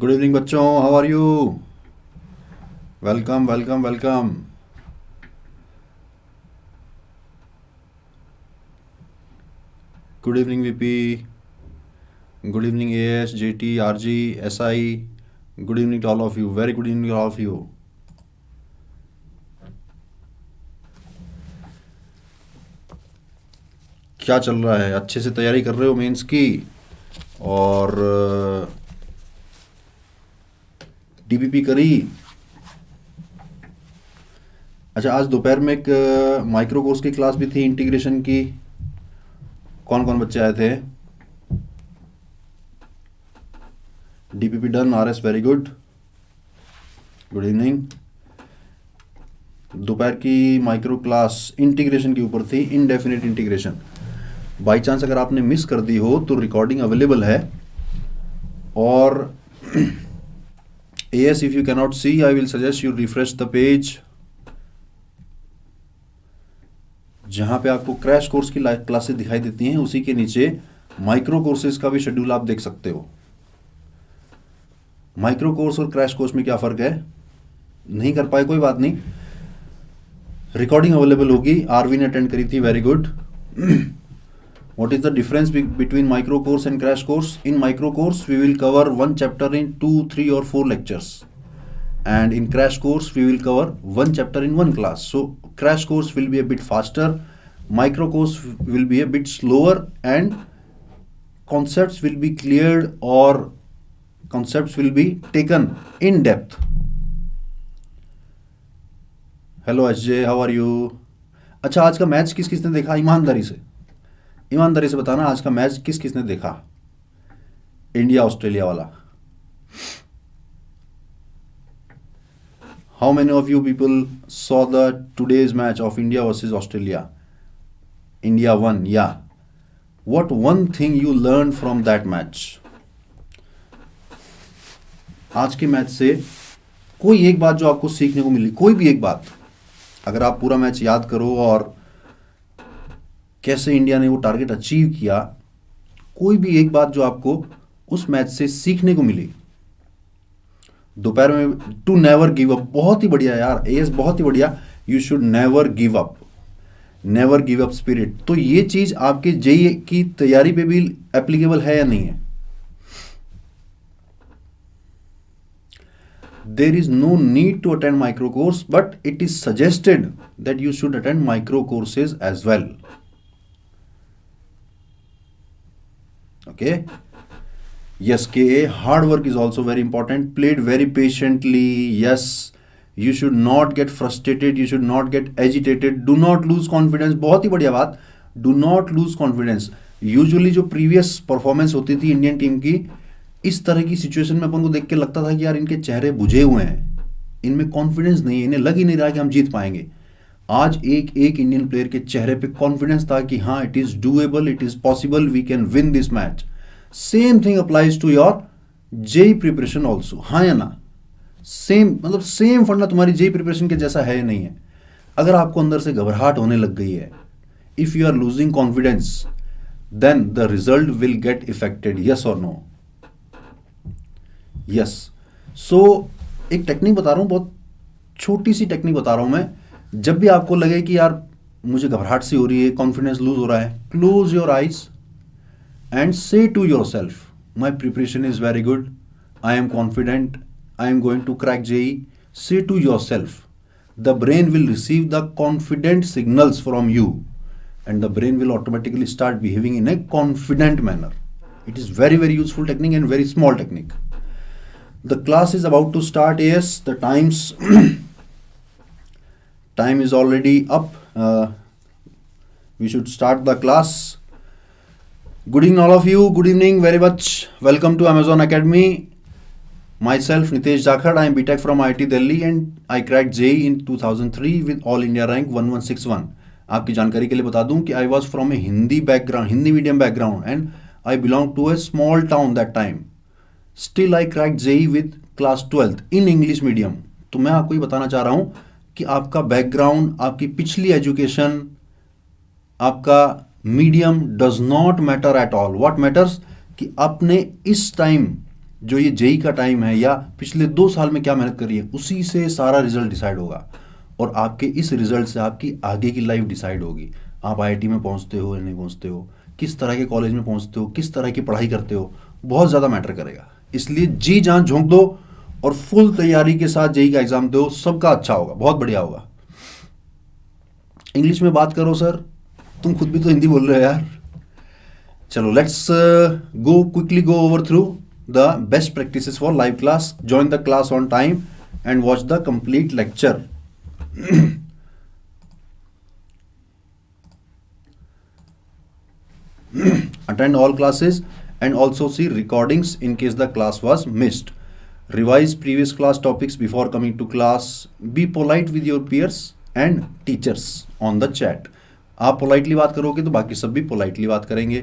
Good evening बच्चों, how are you? Welcome welcome welcome. Good evening VP. Good evening AS, JT, RG, SI. Good evening to all of you. Very good evening to all of you. क्या चल रहा है? अच्छे से तैयारी कर रहे हो मेंस की? और डीबीपी करी? अच्छा, आज दोपहर में एक माइक्रो कोर्स की क्लास भी थी, इंटीग्रेशन की। कौन कौन बच्चे आए थे? DPP done, RS very good. Good evening. दोपहर की माइक्रो क्लास इंटीग्रेशन के ऊपर थी, इनडेफिनेट इंटीग्रेशन। बाई चांस अगर आपने मिस कर दी हो तो रिकॉर्डिंग अवेलेबल है। और as, if you cannot see, I will suggest you refresh the page. जहां पे आपको क्रैश कोर्स की क्लासेस दिखाई देती हैं, उसी के नीचे माइक्रो कोर्सेज का भी शेड्यूल आप देख सकते हो। माइक्रो कोर्स और क्रैश कोर्स में क्या फ़र्क है? नहीं कर पाए कोई बात नहीं, रिकॉर्डिंग अवेलेबल होगी। आरवी ने अटेंड करी थी, very good. What is the difference between micro course and crash course? In micro course, we will cover one chapter in 2, 3 or 4 lectures. And in crash course, we will cover one chapter in one class. So crash course will be a bit faster. Micro course will be a bit slower, and concepts will be cleared or concepts will be taken in depth. Hello HJ, how are you? अच्छा, आज का match किस किसने देखा? ईमानदारी से बताना, आज का मैच किस किसने देखा? इंडिया ऑस्ट्रेलिया वाला। How many of you people saw the today's match of India versus Australia? India won, या what one thing you learn from that match? आज के मैच से कोई एक बात जो आपको सीखने को मिली, कोई भी एक बात। अगर आप पूरा मैच याद करो और कैसे इंडिया ने वो टारगेट अचीव किया, कोई भी एक बात जो आपको उस मैच से सीखने को मिली। दोपहर में टू नेवर गिव अप, बहुत ही बढ़िया यार एएस, बहुत ही बढ़िया। You should never give up, never give up spirit. तो ये चीज आपके जेईई की तैयारी पे भी एप्लीकेबल है या नहीं है? There is no need to attend micro course, but it is suggested that you should attend micro courses as well. Okay? Yes, KA, hard work is also very important. Played very patiently. Yes, you should not get frustrated. You should not get agitated. Do not lose confidence. बहुत ही बढ़िया बात. Do not lose confidence. Usually जो previous performance होती थी Indian team की, इस तरह की सिचुएशन में अपन को देख के लगता था कि यार इनके चेहरे बुझे हुए हैं, इनमें कॉन्फिडेंस नहीं है, इन्हें लग ही नहीं रहा कि हम जीत पाएंगे। आज एक एक इंडियन प्लेयर के चेहरे पे कॉन्फिडेंस था कि हाँ, it is doable, it is possible, we can win this match. Same thing applies to your JEE preparation also, हाँ या ना? सेम, मतलब सेम फंडा तुम्हारी जेई प्रिपरेशन के जैसा है या नहीं है? अगर आपको अंदर से घबराहट होने लग गई है, if you are losing confidence, then the result will get affected. Yes और नो? यस। सो एक टेक्निक बता रहा हूँ, बहुत छोटी सी टेक्निक बता रहा हूँ मैं। जब भी आपको लगे कि यार मुझे घबराहट सी हो रही है, कॉन्फिडेंस लूज हो रहा है, close your eyes and say to yourself, my preparation is very good, I am confident, I am going to crack JEE. Say to yourself, the brain will receive the confident signals from you and the brain will automatically start behaving in a confident manner. It is very very useful technique and very small technique. The class is about to start. Yes, the time is already up. We should start the class. Good evening all of you. Good evening very much. Welcome to Amazon Academy. Myself Nitesh Jakhad. I am BTech from IIT Delhi and I cracked JEE in 2003 with All India rank 1161. आपकी जानकारी के लिए बता दूं कि I was from a Hindi background, Hindi medium background, and I belong to a small town that time. Still I crack JEE with class 12th in English medium. तो मैं आपको ये बताना चाह रहा हूं कि आपका बैकग्राउंड, आपकी पिछली एजुकेशन, आपका medium does not matter at all. What matters कि आपने इस टाइम जो ये जेई का टाइम है या पिछले 2 साल में क्या मेहनत करी है, उसी से सारा रिजल्ट डिसाइड होगा। और आपके इस रिजल्ट से आपकी आगे की लाइफ डिसाइड होगी। आप आईआईटी में पहुंचते हो या नहीं पहुंचते हो, किस तरह के कॉलेज में पहुंचते हो, किस तरह की पढ़ाई करते हो, बहुत ज़्यादा मैटर करेगा। इसलिए जी जान झोंक दो और फुल तैयारी के साथ जेई का एग्जाम दो, सबका अच्छा होगा, बहुत बढ़िया होगा। इंग्लिश में बात करो सर, तुम खुद भी तो हिंदी बोल रहे हो यार। चलो let's go quickly go over through the best practices for live class. Join the class on time and watch the complete lecture. Attend all classes and also see recordings in case the class was missed. Revise previous class topics before coming to class. Be polite with your peers and teachers on the chat. आप politely बात करोगे तो बाकी सब भी politely बात करेंगे।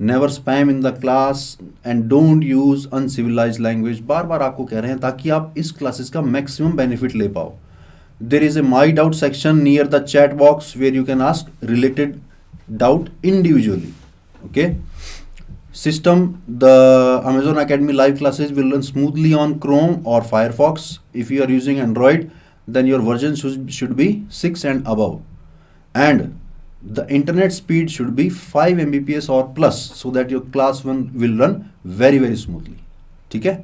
Never spam in the class and don't use uncivilised language. बार बार आपको कह रहे हैं ताकि आप इस क्लासेस का मैक्सिमम बेनिफिट ले पाओ। There is a my doubt section near the chat box where you can ask related doubt individually. Okay, system, the Amazon Academy live classes will run smoothly on Chrome or Firefox. If you are using Android, then your version should be 6 and above, and the internet speed should be 5 Mbps or plus, so that your class one will run very very smoothly. ठीक है।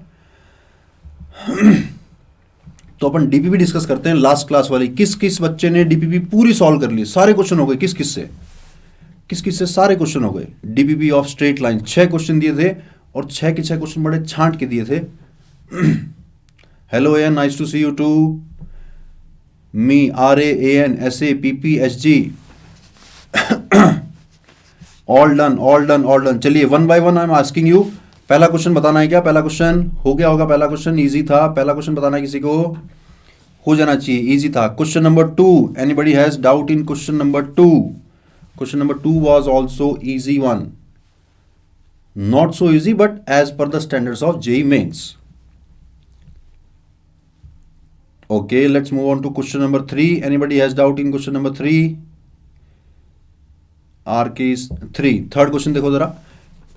तो अपन DPP discuss करते हैं। Last class वाली किस किस बच्चे ने डीपीपी पूरी सॉल्व कर ली, सारे क्वेश्चन हो गए, किस किस से सारे क्वेश्चन हो गए। DPP of straight line 6 question दिए थे और 6 के 6 क्वेश्चन बड़े छांट के दिए थे। Hello N, nice to see you too me, RAAN SAPPHG, all done. चलिए one by one I am asking you. पहला क्वेश्चन बताना है क्या? पहला क्वेश्चन हो गया होगा। पहला क्वेश्चन इजी था। पहला क्वेश्चन बताना है किसी को, हो जाना चाहिए, इजी था। Question number 2, anybody has doubt in question number 2? Question number 2 was also easy one. Not so easy, but as per the standards of JEE Mains. Okay, let's move on to question number 3. Anybody has doubt in question number 3? RK is 3. Third question देखो जरा।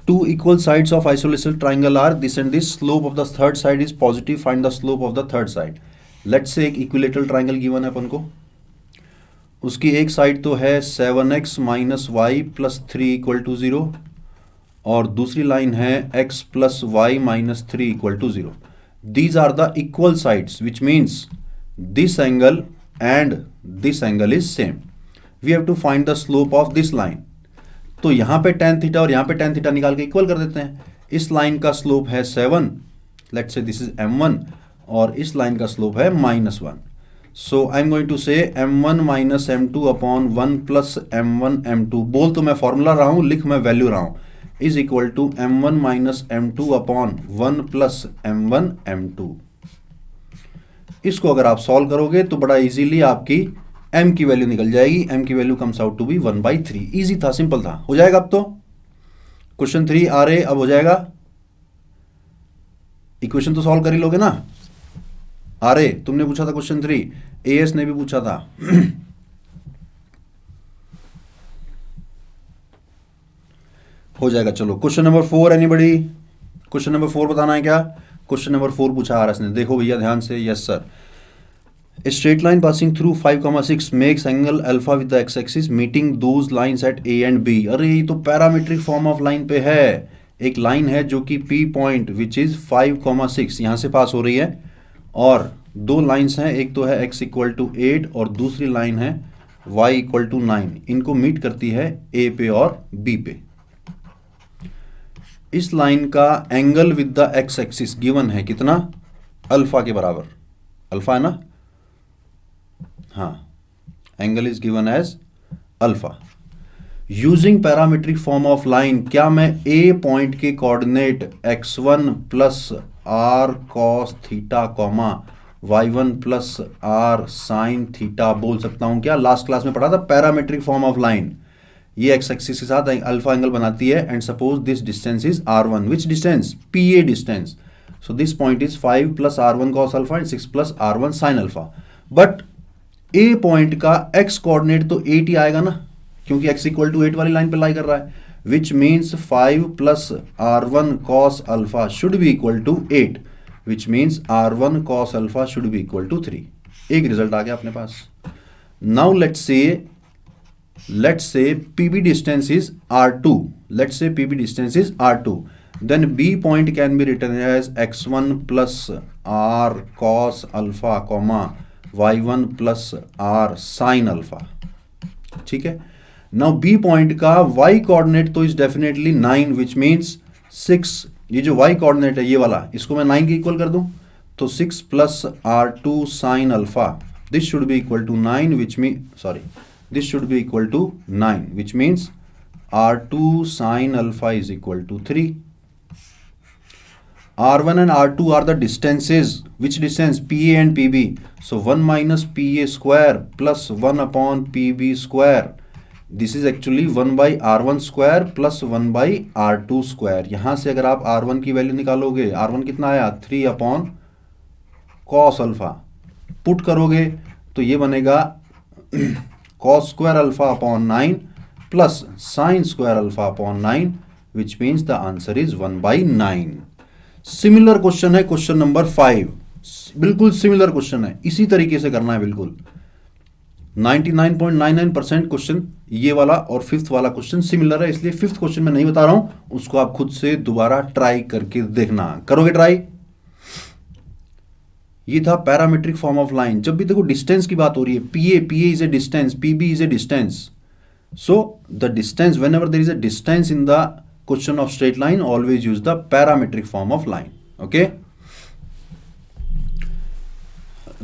Two equal sides of isosceles triangle are this and this. Slope of the third side is positive. Find the slope of the third side. Let's say एक equilateral triangle given है अपन को। उसकी एक side तो है 7x minus y plus 3 equal to 0 और दूसरी line है x plus y minus 3 equal to 0। These are the equal sides which means this angle and this angle is same. We have to find the slope of this line. तो यहाँ पे tan theta और यहाँ पे tan theta निकाल के equal कर देते हैं। इस लाइन का स्लोप है 7, let's say this is m1, और इस लाइन का स्लोप है -1। So I'm going to say m1 minus m2 upon 1 plus m1 m2। बोल तो मैं फॉर्मूला रहा हूं, लिख मैं वैल्यू रहा हूं, is equal to m1 minus m2 upon 1 plus m1 m2। इसको अगर आप सॉल्व करोगे तो बड़ा इजीली आपकी m की वैल्यू निकल जाएगी। m की value comes out to be 1/3। Easy था, सिंपल था, हो जाएगा अब तो। क्वेश्चन 3 आ रहे, अब हो जाएगा। इक्वेशन तो सॉल्व कर ही लोगे ना? अरे तुमने पूछा था क्वेश्चन 3, AS ने भी पूछा था। हो जाएगा। चलो question number 4, anybody? Question number 4 बताना है क्या? क्वेश्चन नंबर 4 पूछा RS ने, देखो भैया ध्यान से। Yes sir. A straight line passing through 5,6 makes angle alpha with the x-axis meeting those lines at A and B। अरे ये तो पैरामीट्रिक फॉर्म ऑफ लाइन पे है। एक लाइन है जो कि P पॉइंट विच इज 5,6 यहां से पास हो रही है, और दो लाइंस हैं, एक तो है x इक्वल टू 8 और दूसरी लाइन है y इक्वल टू 9। इनको मीट करती है A पे और B पे। इस लाइन का angle with the x axis given है कितना? अल्फा के बराबर। अल्फा है ना? हाँ, angle is given as alpha. Using parametric form of line, क्या मैं A पॉइंट के coordinate x1 plus r cos theta comma y1 plus r sin theta बोल सकता हूं क्या? लास्ट क्लास में पढ़ा था पैरामीट्रिक फॉर्म ऑफ लाइन। ये एक्स एक्सिस के साथ अल्फा एंगल बनाती है, and suppose this distance is r1। Which distance? PA distance. So this point is 5 plus r1 cos alpha and 6 plus r1 sin alpha. But A point का x coordinate तो 8 ही आएगा ना, क्योंकि x equal to 8 वाली line पे lie कर रहा है। which means 5 plus r1 cos alpha should be equal to 8, which means r1 cos alpha should be equal to 3. एक रिजल्ट आ गया अपने पास. Now let's say PB distance is r2. Let's say PB distance is r2. Then B point can be written as x1 plus r cos alpha comma y1 plus r sin alpha. ठीक है. Now B point का y coordinate तो is definitely 9, which means 6. ये जो y coordinate है ये वाला, इसको मैं 9 के इक्वल कर दूं तो 6 plus r2 sin alpha, this should be equal to 9, this should be equal to 9, which means r2 sin alpha is equal to 3. R1 and R2 are the distances. Which distance? PA and PB. So 1 minus PA square plus 1 upon PB square. This is actually 1 by R1 square plus 1 by R2 square. यहाँ से अगर आप R1 की value निकालोगे, R1 कितना आया? 3 upon cos alpha. Put करोगे तो ये बनेगा cos square alpha upon 9 plus sin square alpha upon 9, which means the answer is 1 by 9. Similar question है क्वेश्चन नंबर 5. बिल्कुल सिमिलर क्वेश्चन है, इसी तरीके से करना है बिल्कुल. 99.99% क्वेश्चन ये वाला और फिफ्थ वाला क्वेश्चन सिमिलर है, इसलिए फिफ्थ क्वेश्चन मैं नहीं बता रहा हूं, उसको आप खुद से दोबारा ट्राई करके देखना. करोगे ट्राई? ये था पैरामीट्रिक फॉर्म ऑफ लाइन. जब भी देखो डिस्टेंस की बात हो रही है, PA is a distance, PB is a distance. So the distance, whenever there is a distance in the question of straight line, always use the parametric form of line. Okay,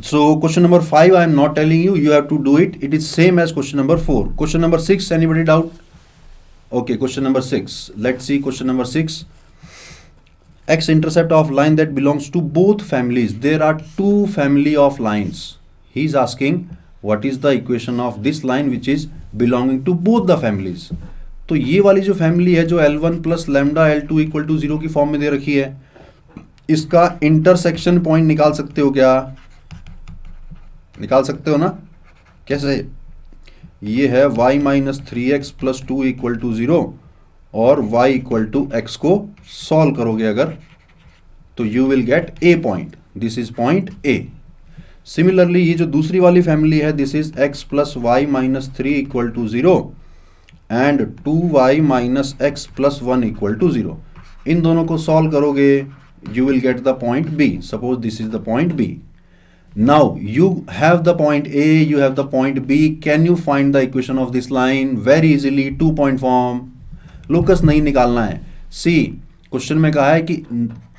so question number 5 I am not telling you, you have to do it. It is same as question number 4. Question number 6, anybody doubt? Okay, question number 6, let's see question number 6. X intercept of line that belongs to both families. There are two family of lines. He is asking what is the equation of this line which is belonging to both the families. तो ये वाली जो family है जो L1 plus lambda L2 equal to 0 की form में दे रखी है, इसका इंटरसेक्शन पॉइंट निकाल सकते हो क्या? निकाल सकते हो ना? कैसे? ये है y minus 3x plus 2 equal to 0 और y इक्वल टू x को सॉल्व करोगे अगर तो you will get a point. This is point a. Similarly ये जो दूसरी वाली फैमिली है, this is x plus y minus 3 equal to 0 and 2y minus x plus 1 equal to 0. इन दोनों को सॉल्व करोगे you will get the point B. Suppose this is the point B. Now you have the point A, you have the point B. Can you find the equation of this line? Very easily, 2 point form. Locus नहीं निकालना है. सी question में कहा है कि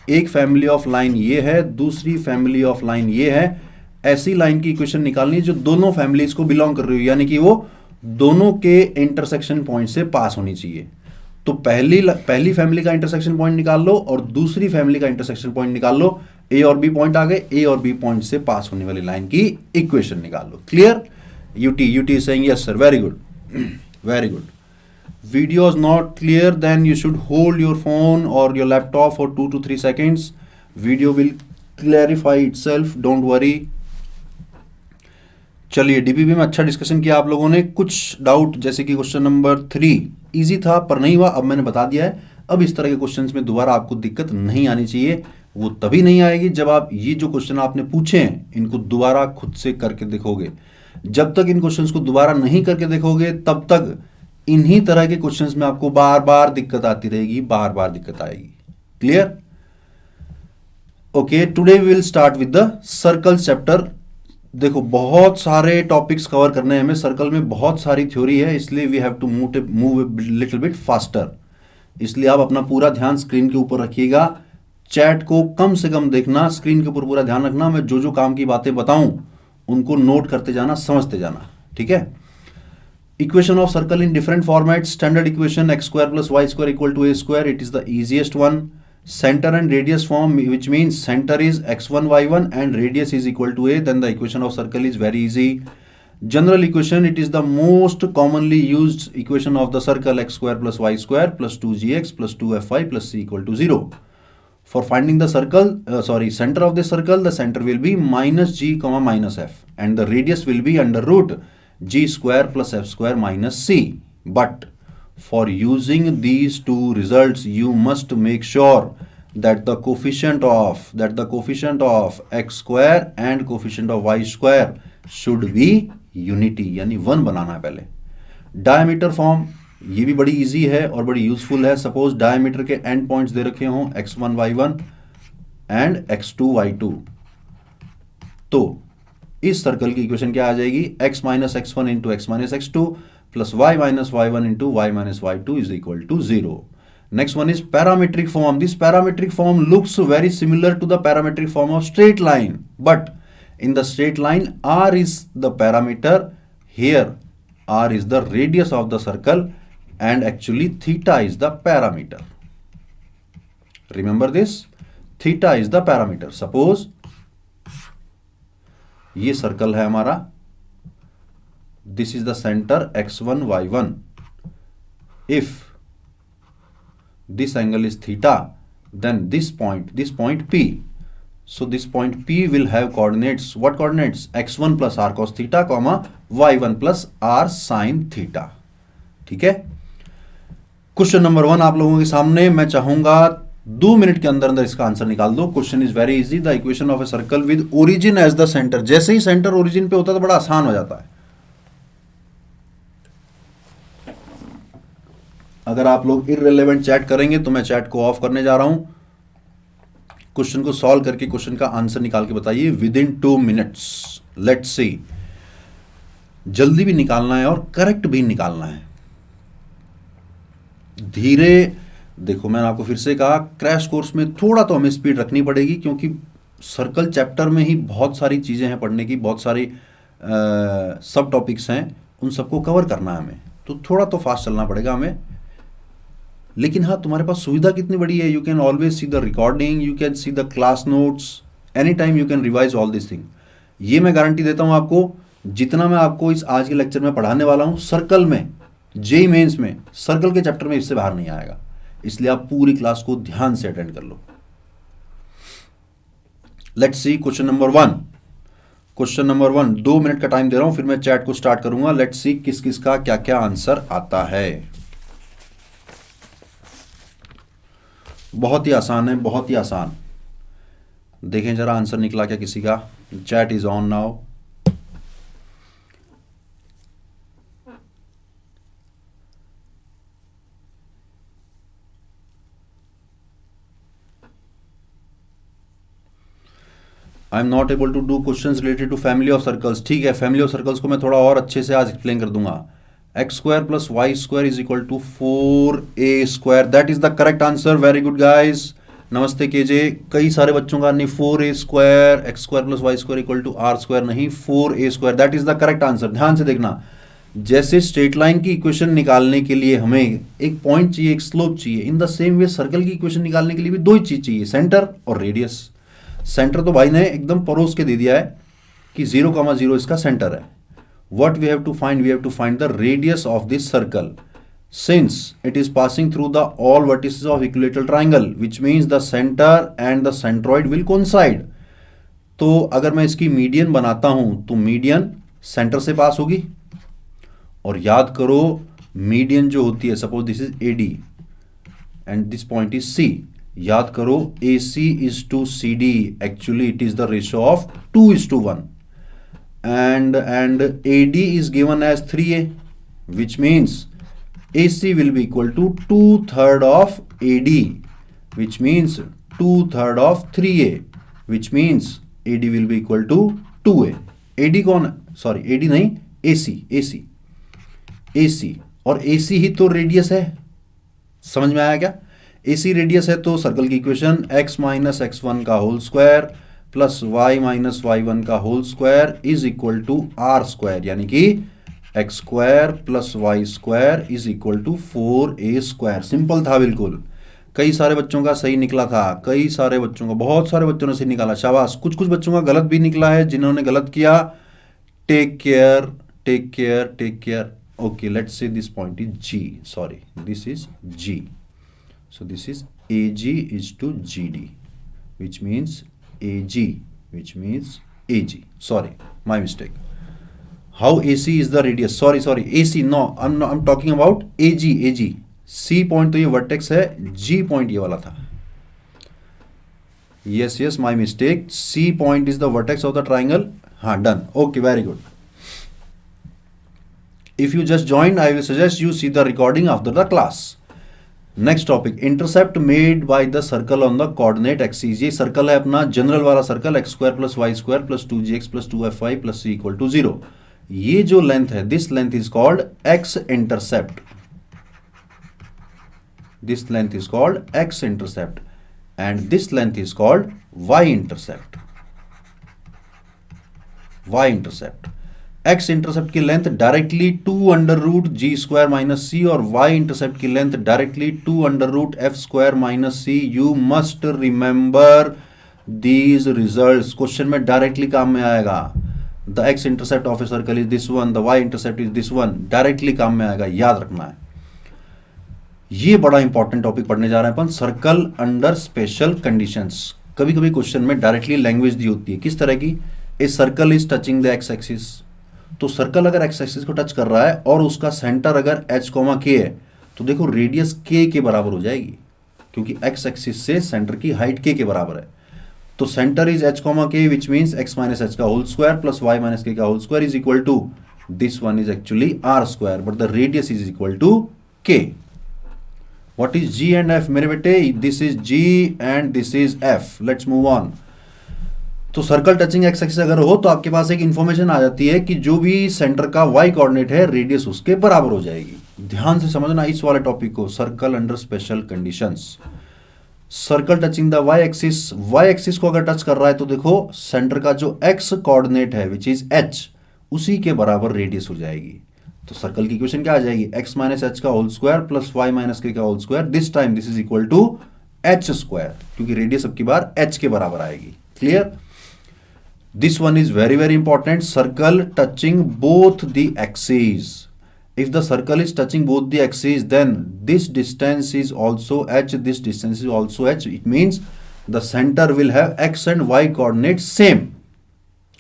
एक family of line ये है, दूसरी फैमिली ऑफ लाइन ये है. ऐसी लाइन की इक्वेशन निकालनी है जो दोनों फैमिलीज को बिलोंग कर रही हो, यानी कि वो दोनों के इंटरसेक्शन पॉइंट से पास होनी चाहिए. तो पहली फैमिली का इंटरसेक्शन पॉइंट निकाल लो और दूसरी फैमिली का इंटरसेक्शन पॉइंट निकाल लो. ए और बी पॉइंट आ गए, ए और बी पॉइंट से पास होने वाली लाइन की इक्वेशन निकाल लो. Clear? UT saying yes sir, very good, very good. Video is not clear, then you should hold your phone और your laptop for 2 to 3 seconds. Video will clarify itself, don't worry. चलिए, DPP में अच्छा discussion किया आप लोगों ने. कुछ doubt जैसे कि क्वेश्चन नंबर 3 इजी था पर नहीं हुआ, अब मैंने बता दिया है. अब इस तरह के क्वेश्चंस में दोबारा आपको दिक्कत नहीं आनी चाहिए. वो तभी नहीं आएगी जब आप ये जो क्वेश्चन आपने पूछे हैं इनको दोबारा खुद से करके देखोगे. जब तक इन क्वेश्चंस को दोबारा नहीं करके देखोगे तब तक इन्हीं तरह के क्वेश्चंस में आपको बार बार दिक्कत आती रहेगी, बार बार दिक्कत आएगी. Clear? Okay, today we will start with the circle chapter. देखो बहुत सारे टॉपिक्स कवर करने हैं हमें. सर्कल में बहुत सारी थ्योरी है, इसलिए we have to move little bit faster. इसलिए आप अपना पूरा ध्यान स्क्रीन के ऊपर रखिएगा. चैट को कम से कम देखना, स्क्रीन के ऊपर पूरा ध्यान रखना. मैं जो जो काम की बातें बताऊं उनको नोट करते जाना, समझते जाना. ठीक है? Equation of circle in different format. Standard equation x square plus Y square equal to a square. It is the easiest one. Center and radius form, which means center is x1 y1 and radius is equal to a, then the equation of circle is very easy. General equation, it is the most commonly used equation of the circle, x square plus y square plus 2gx plus 2fy plus c equal to 0. For finding the circle, center of the circle, the center will be minus g comma minus f and the radius will be under root g square plus f square minus c. But For using these two results, you must make sure that the coefficient of x square and coefficient of y square should be unity, यानी 1 बनाना है पहले. Diameter form ये भी बड़ी easy है और बड़ी useful है. सपोज डायमीटर के एंड पॉइंट्स दे रखे हों x1 y1 and x2 y2, तो इस सर्कल की इक्वेशन क्या आ जाएगी? x minus x one into x minus x two plus y minus y one into y minus y two is equal to 0. Next one is parametric form. This parametric form looks very similar to the parametric form of straight line, but in the straight line r is the parameter. Here r is the radius of the circle and actually theta is the parameter. Remember this, theta is the parameter. Suppose ये circle है हमारा, this is the center x1 y1. If this angle is theta, then this point P. So this point P will have coordinates. What coordinates? x1 plus r cos theta, y1 plus r sin theta. ठीक है. Question number 1 आप लोगों के सामने. मैं चाहूंगा 2 minute के अंदर अंदर इसका आंसर निकाल दो. Question is very easy. The equation of a circle with origin as the center. जैसे ही सेंटर ओरिजिन पे होता है तो बड़ा आसान हो जाता है. अगर आप लोग इररिलेवेंट चैट करेंगे तो मैं चैट को ऑफ करने जा रहा हूं. क्वेश्चन को सॉल्व करके क्वेश्चन का आंसर निकाल के बताइए with in 2 minutes. Let's see. जल्दी भी निकालना है और करेक्ट भी निकालना है. धीरे देखो, मैंने आपको फिर से कहा क्रैश कोर्स में थोड़ा तो हमें स्पीड रखनी पड़ेगी, क्योंकि सर्कल चैप्टर में ही बहुत सारी चीजें हैं पढ़ने की, बहुत सारी सब टॉपिक्स हैं, उन सबको कवर करना है हमें, तो थोड़ा तो फास्ट चलना पड़ेगा हमें. लेकिन हाँ, तुम्हारे पास सुविधा कितनी बड़ी है. You can always see the recording, you can see the class notes, any time you can revise all this thing. ये मैं गारंटी देता हूं आपको, जितना मैं आपको इस आज के लेक्चर में पढ़ाने वाला हूं सर्कल में, जेईई मेंस में सर्कल के चैप्टर में इससे बाहर नहीं आएगा. इसलिए आप पूरी क्लास को ध्यान से अटेंड कर लो. Let's see question number 1. Question number 1 2 minute का टाइम दे रहा हूं, फिर मैं चैट को स्टार्ट करूंगा. लेट्स सी किस किस का क्या क्या आंसर आता है. बहुत ही आसान है, बहुत ही आसान. देखें जरा आंसर निकला क्या किसी का. Chat is on now. I am not able to do questions related to family of circles. ठीक है, फैमिली ऑफ सर्कल्स को मैं थोड़ा और अच्छे से आज एक्सप्लेन कर दूंगा. X square plus Y square is equal to 4a square. That is the correct answer. Very good guys. नमस्ते केजे. कई सारे बच्चों का नहीं 4a square, x square plus Y square equal to r square, नहीं 4a square. That is the correct answer. ध्यान से देखना, जैसे स्ट्रेट लाइन की इक्वेशन निकालने के लिए हमें एक पॉइंट चाहिए, एक स्लोप चाहिए, in the same way circle की इक्वेशन निकालने के लिए भी 2 ही चीज चाहिए, सेंटर और रेडियस. सेंटर तो भाई ने एकदम परोस के दे दिया है कि 0,0 इसका सेंटर है. What we have to find? We have to find the radius of this circle. Since it is passing through the all vertices of equilateral triangle, which means the center and the centroid will coincide. तो अगर मैं इसकी median बनाता हूं तो median centre से pass होगी. और याद करो मीडियन जो होती है, suppose this is AD and this point is C. याद करो AC is to CD. Actually it is the ratio of 2:1. And AD is given as 3a, which means AC will be equal to 2/3 of AD, which means 2/3 of 3a, which means AD will be equal to 2a. AD कौन, sorry AD नहीं, AC और AC ही तो radius है. समझ में आया क्या? AC radius है तो सर्कल की इक्वेशन x माइनस x1 का whole square plus y minus y1 का whole square is equal to r square, यानी कि x square plus y square is equal to 4a square. Simple था बिल्कुल. कई सारे बच्चों का सही निकला था, कई सारे बच्चों का, बहुत सारे बच्चों ने सही निकाला. शाबाश. कुछ कुछ बच्चों का गलत भी निकला है. जिन्होंने गलत किया, take care, take care, take care. Okay, let's say this point is G. Sorry, this is G. So this is AG is to GD, which means AG, which means AG. Sorry, my mistake. How AC is the radius, sorry sorry AC no, I am talking about AG। C point तो ये vertex है, G point ये वाला था। Yes yes, my mistake, C point is the vertex of the triangle. हाँ done, okay very good. If you just joined, I will suggest you see the recording after the class. Next topic, intercept made by the circle on the coordinate axis. ये circle है अपना general वाला circle, x square plus Y square plus 2gx plus 2fy plus c equal to 0। ये जो length है, this length is called x intercept, this length is called x intercept and this length is called y intercept. Y intercept, x intercept की length directly 2 under root जी square minus c और y intercept की length directly 2 under root f square minus c. You must remember these results, question में directly काम में आएगा। The x intercept of a circle is this one, the y intercept is this one, directly काम में आएगा, याद रखना है। ये बड़ा इंपॉर्टेंट टॉपिक पढ़ने जा रहे हैं अपन, सर्कल अंडर स्पेशल कंडीशंस। कभी कभी क्वेश्चन में डायरेक्टली लैंग्वेज दी होती है, किस तरह की, ए circle is touching the x axis. तो सर्कल अगर एक्स एक्सिस को टच कर रहा है और उसका सेंटर अगर h, k है, तो देखो रेडियस k के बराबर हो जाएगी, क्योंकि एक्स एक्सिस से सेंटर की हाइट k के बराबर है। तो center is h, k which means x minus h का whole square plus y minus k का whole square is equal to this one is actually r square, but the radius is equal to k। What is g and f मेरे बेटे, this is g and this is f। Let's move on. तो circle touching x axis अगर हो तो आपके पास एक information आ जाती है कि जो भी सेंटर का वाई कोऑर्डिनेट है, रेडियस उसके बराबर हो जाएगी। ध्यान से समझना इस वाले टॉपिक को, circle under special conditions. Circle touching the y axis को अगर टच कर रहा है तो देखो सेंटर का जो एक्स कोऑर्डिनेट है विच इज h, उसी के बराबर रेडियस हो जाएगी। तो सर्कल की इक्वेशन क्या आ जाएगी, x माइनस h का whole square plus y minus k का whole square, this time this is equal to h square, क्योंकि रेडियस अब की बार h के बराबर आएगी। Clear? This one is very very important, circle touching both the axes. If the circle is touching both the axes, then this distance is also h, this distance is also h. It means the center will have x and y coordinates same.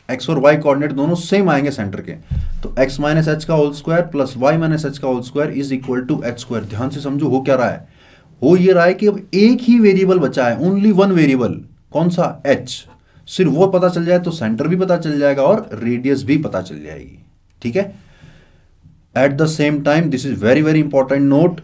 x और y coordinate दोनों same आएंगे centre के। तो x minus H का whole square plus y minus H का whole square is equal to h square. ध्यान से समझो हो क्या रहा है, हो ये रहा है कि अब एक ही वेरिएबल बचा है, ओनली वन वेरिएबल, कौन सा, h। सिर्फ वो पता चल जाए तो सेंटर भी पता चल जाएगा और रेडियस भी पता चल जाएगी। ठीक है? At the same time, this is very very important note,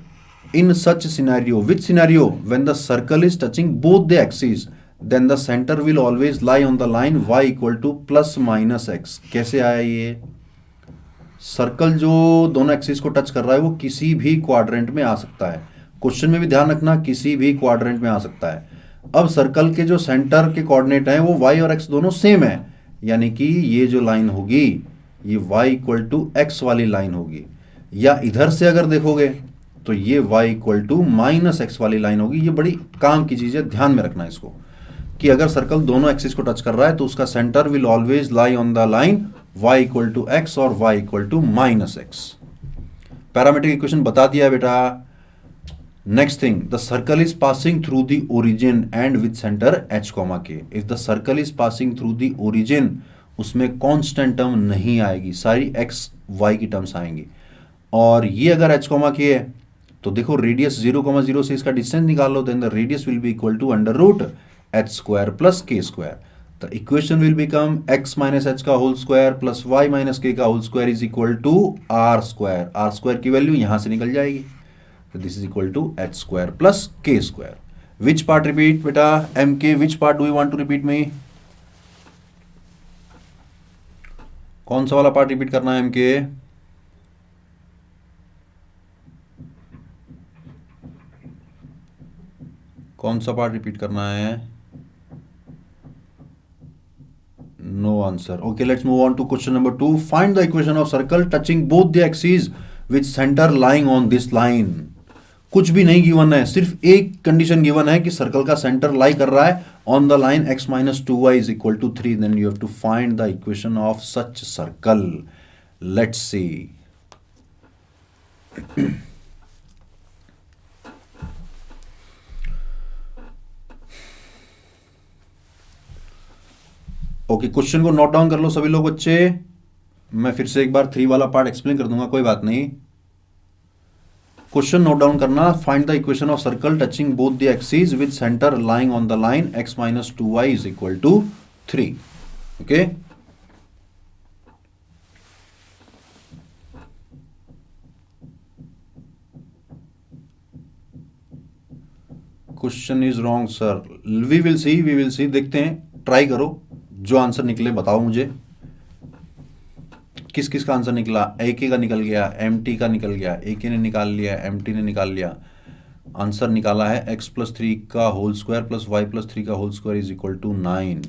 in such scenario, which scenario, when the circle is touching both the axis, then the center will always lie on the line y equal to plus minus x. कैसे आया ये, circle जो दोनों axis को touch कर रहा है वो किसी भी क्वाड्रेंट में आ सकता है। क्वेश्चन में भी ध्यान रखना, किसी भी क्वाड्रेंट में आ सकता है। अब सर्कल के जो सेंटर के कोऑर्डिनेट हैं वो y और x दोनों सेम है, यानी कि ये जो लाइन होगी ये y इक्वल टू एक्स वाली लाइन होगी, या इधर से अगर देखोगे तो ये y equal to minus x वाली लाइन होगी। ये बड़ी काम की चीज है, ध्यान में रखना इसको, कि अगर सर्कल दोनों एक्सिस को टच कर रहा है तो उसका center will always lie on the line y equal to एक्स और y equal to minus x. Parametric equation बता दिया है बेटा। Next thing, the circle is passing through the origin and with center h, k. If the circle is passing through the origin, उसमें constant term नहीं आएगी, सारी x, y की terms आएंगी। और ये अगर h, k है तो देखो रेडियस 0,0 से इसका डिस्टेंस निकाल लो, then the radius will be equal to under root h square plus k square. The equation will become x minus h का whole square plus y minus k का whole square is equal to r square. r square की value यहां से निकल जाएगी। So this is equal to h square plus k square. Which part repeat beta, mk, which part do you want to repeat me? कौन सा वाला part repeat करना है mk? कौन सा पार्ट रिपीट करना है? No answer. Okay, let's move on to question number 2. Find the equation of circle touching both the axes with center lying on this line. कुछ भी नहीं गिवन है, सिर्फ एक कंडीशन गिवन है कि सर्कल का सेंटर लाई कर रहा है on the line x minus 2y is equal to 3, then you have to find the equation of such circle. Let's see. Okay, question को नोट डाउन कर लो सभी लोग बच्चे। मैं फिर से एक बार 3 वाला पार्ट एक्सप्लेन कर दूंगा, कोई बात नहीं। क्वेश्चन नोट डाउन करना, find the equation of circle touching both the axis with center lying on the line x minus 2y is equal to 3। Okay, question is wrong sir, we will see, देखते हैं, try करो, जो answer निकले बताओ मुझे। किस किस का आंसर निकला? ए के का निकल गया, एम टी का निकल गया, ए के ने निकाल लिया, एम टी ने निकाल लिया। आंसर निकाला है x प्लस 3 का whole square plus y plus 3 का whole square is equal to 9।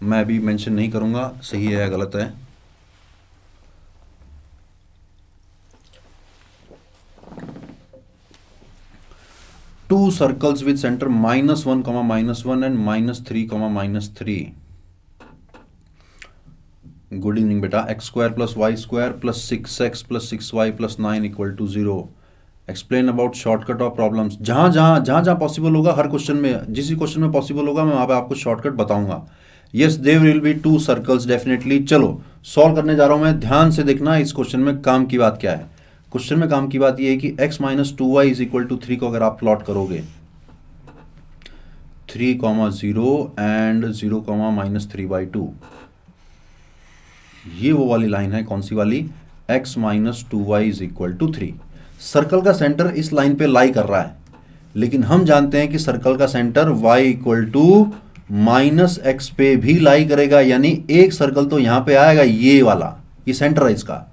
मैं अभी मेंशन नहीं करूंगा सही है या गलत है। Two circles with centre -1, -1 and -3, -3। Good evening बेटा। X square plus Y square plus 6x plus 6y plus 9 equal to 0। Explain about shortcut of problems. जहां पॉसिबल होगा, हर क्वेश्चन में, जिस क्वेश्चन में पॉसिबल होगा मैं वहां पे आपको शॉर्टकट बताऊंगा। Yes there will be 2 circles definitely. चलो सॉल्व करने जा रहा हूं मैं, ध्यान से देखना इस क्वेश्चन में काम की बात क्या है। क्वेश्चन में काम की बात यह है कि x minus 2y is equal to 3 को अगर आप प्लॉट करोगे 3,0 एंड 0, -3/2, ये वो वाली लाइन है, कौन सी वाली? x minus 2y is equal to 3। Circle का सेंटर इस लाइन पे लाई कर रहा है, लेकिन हम जानते हैं कि सर्कल का center y equal to -x पे भी लाई करेगा, यानी एक सर्कल तो यहां पे आएगा, ये वाला, ये सेंटर है इसका।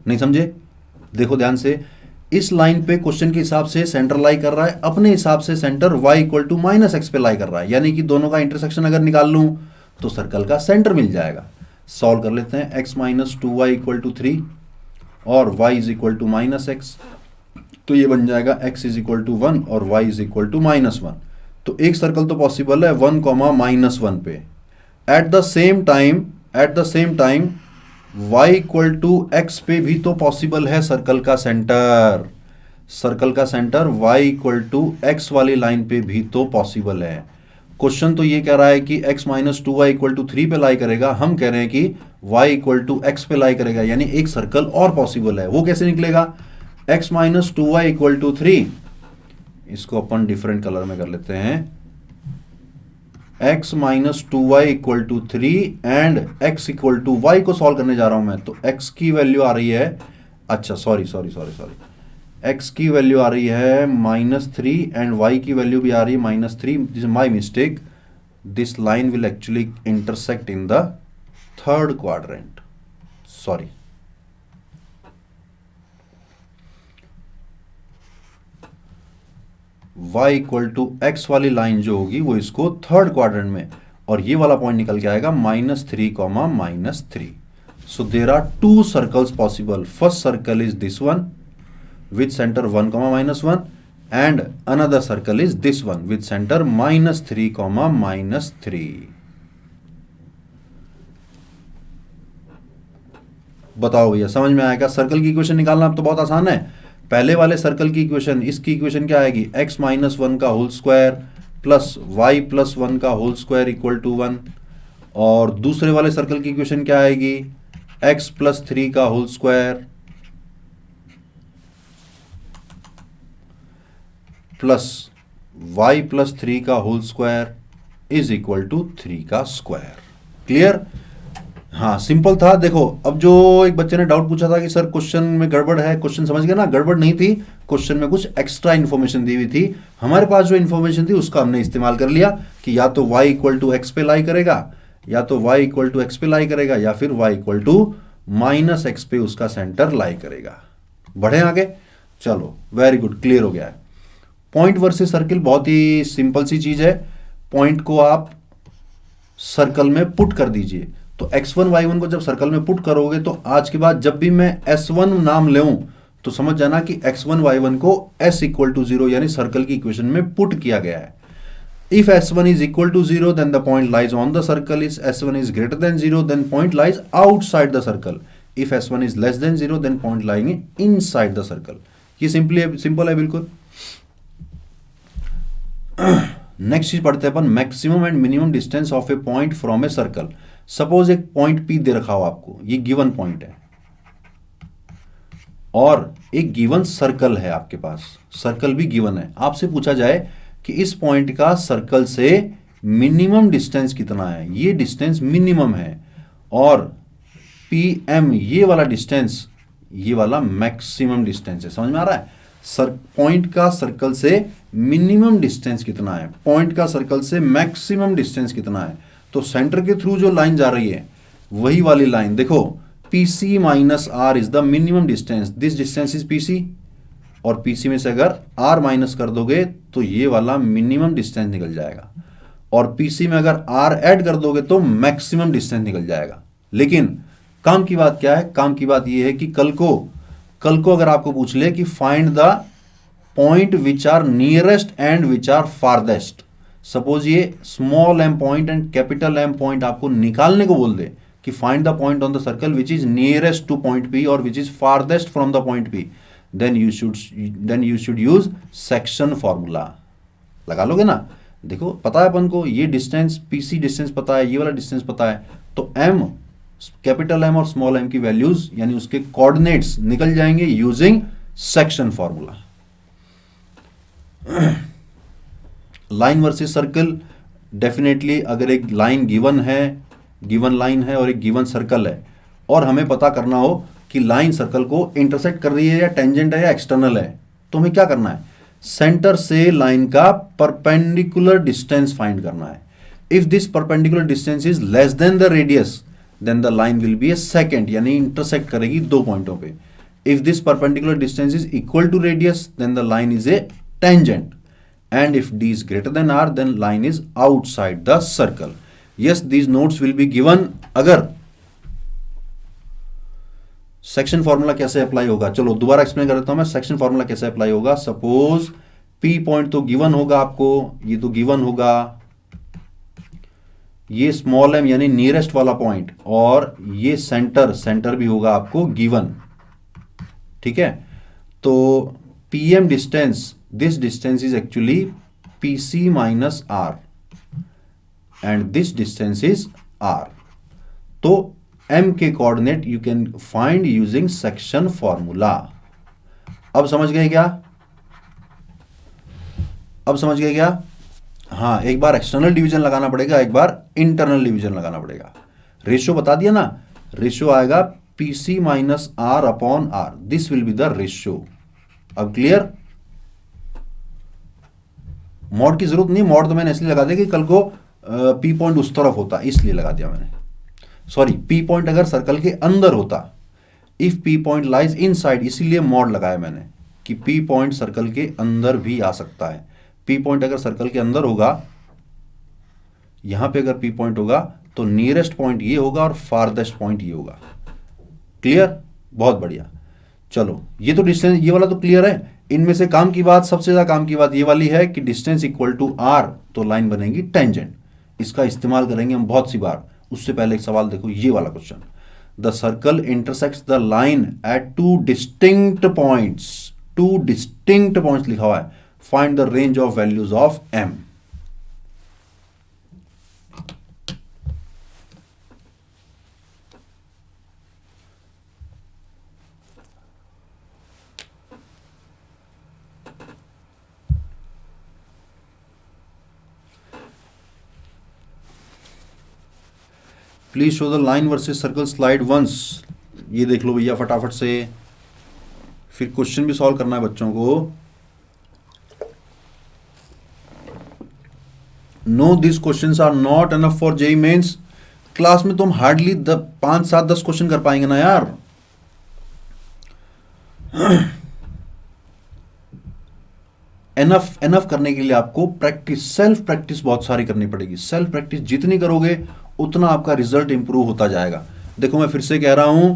नहीं समझे? देखो ध्यान से, इस लाइन पे क्वेश्चन के हिसाब से सेंटर लाई कर रहा है, अपने हिसाब से center y equal to -x पे लाई कर रहा है, यानी कि दोनों का इंटरसेक्शन अगर निकाल लूं तो सर्कल का सेंटर मिल जाएगा। सॉल्व कर लेते हैं। x minus 2y equal to 3 और y is equal to -x, तो ये बन जाएगा x इज इक्वल टू 1 और y इज इक्वल टू -1। तो एक सर्कल तो पॉसिबल है 1, -1 पे। At the same time y equal to x पे भी तो पॉसिबल है सर्कल का center y equal to x वाली लाइन पे भी तो पॉसिबल है। क्वेश्चन तो ये कह रहा है कि x minus 2y equal to 3 पे लाई करेगा, हम कह रहे हैं कि y इक्वल टू x पे लाई करेगा, यानी एक सर्कल और पॉसिबल है। वो कैसे निकलेगा? x minus 2y equal to 3, इसको अपन डिफरेंट कलर में कर लेते हैं। x minus 2y equal to 3 and x equal to y को सॉल्व करने जा रहा हूं मैं, तो x की वैल्यू आ रही है, अच्छा सॉरी, x की वैल्यू आ रही है -3 एंड y की वैल्यू भी आ रही है -3। This is my mistake, this line will actually intersect in the third quadrant, sorry. y equal to x वाली लाइन जो होगी वो इसको थर्ड क्वाड्रेंट में, और ये वाला पॉइंट निकल के आएगा -3, -3। So there are 2 circles possible. First circle is this one with center 1, -1 and another circle is this one with center -3, -3। बताओ भैया समझ में आएगा? सर्कल की इक्वेशन निकालना अब तो बहुत आसान है। पहले वाले सर्कल की इक्वेशन, इसकी इक्वेशन क्या आएगी? x माइनस 1 का whole square plus y plus 1 का होल स्क्वायर इक्वल टू 1, और दूसरे वाले सर्कल की इक्वेशन क्या आएगी? x प्लस 3 का whole square plus y plus 3 का whole square is equal to 3 का स्क्वायर। क्लियर? हाँ सिंपल था। देखो अब जो एक बच्चे ने डाउट पूछा था कि सर क्वेश्चन में गड़बड़ है, क्वेश्चन समझ गया ना? गड़बड़ नहीं थी, क्वेश्चन में कुछ एक्स्ट्रा इन्फॉर्मेशन दी हुई थी। हमारे पास जो इन्फॉर्मेशन थी उसका हमने इस्तेमाल कर लिया कि या तो y इक्वल टू एक्स पे लाई करेगा, या तो y इक्वल टू एक्स पे लाई करेगा, या फिर y इक्वल टू -x पे उसका सेंटर लाई करेगा। बढ़े आगे? चलो वेरी गुड, क्लियर हो गया है। पॉइंट वर्सेस सर्कल बहुत ही सिंपल सी चीज है। पॉइंट को आप सर्कल में पुट कर दीजिए, तो x1 y1 को जब सर्कल में पुट करोगे तो आज के बाद जब भी मैं s1 नाम लूं तो समझ जाना कि x1 y1 को s इक्वल टू 0 यानी सर्कल की इक्वेशन में पुट किया गया है। If s1 is equal to 0 then the point lies on the circle, if s1 is greater than 0 then point lies outside the circle, if s1 is less than 0 then point lying inside the circle. ये simple है बिल्कुल। Next चीज पढ़ते हैं अपन, maximum and minimum distance of a point from a circle. Suppose एक point P दे रखा हो आपको, ये गिवन पॉइंट है और एक गिवन सर्कल है आपके पास, सर्कल भी गिवन है। आपसे पूछा जाए कि इस पॉइंट का सर्कल से मिनिमम डिस्टेंस कितना है, ये डिस्टेंस मिनिमम है, और पी एम ये वाला डिस्टेंस, ये वाला मैक्सिमम डिस्टेंस है। समझ में आ रहा है? पॉइंट का सर्कल से मिनिमम डिस्टेंस कितना है, पॉइंट का सर्कल से मैक्सिमम डिस्टेंस कितना है। तो सेंटर के थ्रू जो लाइन जा रही है वही वाली लाइन देखो, PC minus r is the minimum distance, this distance is PC, और PC में से अगर R माइनस कर दोगे तो ये वाला मिनिमम डिस्टेंस निकल जाएगा, और PC में अगर R ऐड कर दोगे तो मैक्सिमम डिस्टेंस निकल जाएगा। लेकिन काम की बात क्या है? काम की बात ये है कि कल को अगर आपको पूछ ले कि find the point which are nearest and which are farthest, suppose ये small M point and capital M point आपको निकालने को बोल दे कि find the point on the circle which is nearest to point P और which is farthest from the point P, then you should use section formula. लगा लोगे ना? देखो पता है अपन को, ये डिस्टेंस PC डिस्टेंस पता है, ये वाला डिस्टेंस पता है, तो M, कैपिटल M और स्मॉल m की वैल्यूज यानी उसके कोऑर्डिनेट्स निकल जाएंगे using section formula. Line versus circle, definitely अगर एक लाइन गिवन है, गिवन लाइन है और एक गिवन सर्कल है, और हमें पता करना हो कि लाइन सर्कल को इंटरसेक्ट कर रही है या टेंजेंट है या एक्सटर्नल है, तो हमें क्या करना है? सेंटर से लाइन का परपेंडिकुलर डिस्टेंस फाइंड करना है। If this perpendicular distance is less than the radius then the line will be a secant, यानी इंटरसेक्ट करेगी दो पॉइंटों पे। If this perpendicular distance is equal to radius then the line is a tangent, and if d is greater than r then line is outside the circle. Yes, these notes will be given। अगर section formula कैसे apply होगा, चलो दोबारा explain कर देता हूं मैं। Section formula कैसे अप्लाई होगा? सपोज P पॉइंट तो गिवन होगा आपको, ये तो गिवन होगा, ये स्मॉल m यानी नियरेस्ट वाला पॉइंट, और ये सेंटर भी होगा आपको गिवन, ठीक है। तो PM distance, this distance is actually PC minus R and this distance is R। तो M के coordinate you can find using section formula। अब समझ गए क्या? हाँ, एक बार एक्सटर्नल डिवीजन लगाना पड़ेगा, एक बार इंटरनल डिवीजन लगाना पड़ेगा। रेशियो बता दिया ना, रेशियो आएगा PC minus R upon R, this will be the ratio. अब क्लियर? मॉड की जरूरत नहीं, मॉड तो मैंने इसलिए लगा दिया कि कल को P पॉइंट उस तरफ होता, इसलिए लगा दिया मैंने। सॉरी, P पॉइंट अगर सर्कल के अंदर होता, if P point lies inside, इसीलिए मॉड लगाया मैंने कि P पॉइंट सर्कल के अंदर भी आ सकता है। P पॉइंट अगर सर्कल के अंदर होगा, यहां पे अगर P पॉइंट होगा तो नियरेस्ट पॉइंट ये होगा और फारदेस्ट पॉइंट ये होगा। क्लियर? बहुत बढ़िया। चलो, ये तो डिस्टेंस, ये वाला तो क्लियर है। इनमें से काम की बात, सबसे ज्यादा काम की बात ये वाली है कि डिस्टेंस इक्वल टू R तो लाइन बनेगी टेंजेंट। इसका इस्तेमाल करेंगे हम बहुत सी बार। उससे पहले एक सवाल देखो, ये वाला question, the circle intersects the line at two distinct points लिखा हुआ है, find the range of values of M। Please show the line versus circle slide once. ये देख लो भैया फटाफट से, फिर क्वेश्चन भी सॉल्व करना है बच्चों को। No this questions are not enough for JEE Mains. Class में तुम हार्डली 5, 7, 10 क्वेश्चन कर पाएंगे ना यार। एनफ करने के लिए आपको प्रैक्टिस, सेल्फ प्रैक्टिस बहुत सारी करनी पड़ेगी। सेल्फ प्रैक्टिस जितनी करोगे उतना आपका रिजल्ट इंप्रूव होता जाएगा। देखो मैं फिर से कह रहा हूं,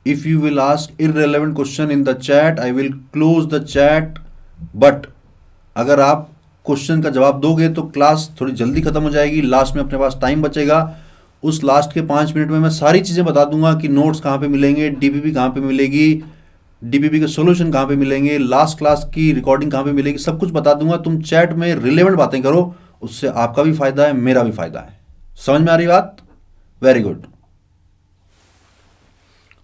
if you will ask irrelevant question in the chat I will close the chat, but अगर आप क्वेश्चन का जवाब दोगे तो क्लास थोड़ी जल्दी खत्म हो जाएगी। लास्ट में अपने पास टाइम बचेगा, उस लास्ट के 5 मिनट में मैं सारी चीजें बता दूंगा कि नोट्स कहां पे मिलेंगे, डीपीपी कहां पे मिलेगी, डीपीपी के सॉल्यूशन कहां पे मिलेंगे, लास्ट क्लास की रिकॉर्डिंग कहां पे मिलेगी, सब कुछ बता दूंगा। तुम चैट में रिलेवेंट बातें करो, उससे आपका भी फायदा है, मेरा भी फायदा है। समझ में आ रही बात? Very good.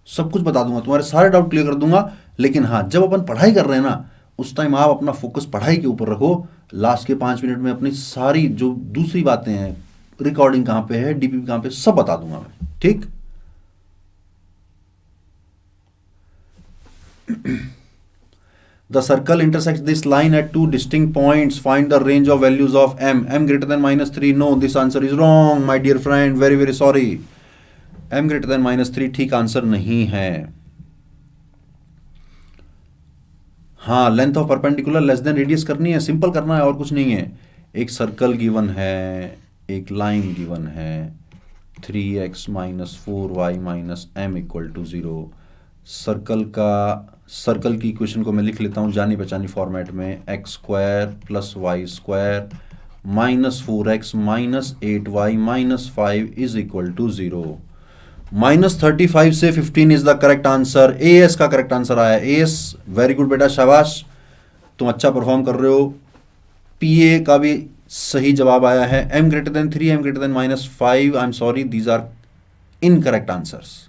सब कुछ बता दूंगा, तुम्हारे सारे डाउट क्लियर कर दूंगा। लेकिन हाँ, जब अपन पढ़ाई कर रहे हैं ना, उस टाइम आप अपना फोकस पढ़ाई के ऊपर रखो। लास्ट के 5 मिनट में अपनी सारी जो दूसरी बातें हैं, रिकॉर्डिंग कहाँ पे है, डीपीपी कहाँ पे, सब बता दूंगा मैं, ठीक? The circle intersects this line at two distinct points. Find the range of values of m. M greater than -3. No, this answer is wrong, my dear friend. Very very sorry. m greater than -3 ठीक answer नहीं है। हाँ, length of perpendicular less than radius करनी है, simple करना है और कुछ नहीं है। एक सर्कल गिवन है, एक लाइन गिवन है, 3x - 4y - m = 0। सर्कल की इक्वेशन को मैं लिख लेता हूँ जानी पहचानी फॉर्मेट में, x² + y² -4x - 8y - 5 = 0। -35 से 15 is the correct answer. As का करेक्ट आंसर आया। एएस वेरी गुड बेटा, शाबाश, तुम अच्छा परफॉर्म कर रहे हो। पीए का भी सही जवाब आया है। m greater than 3, m greater than -5, I am sorry, these are incorrect answers.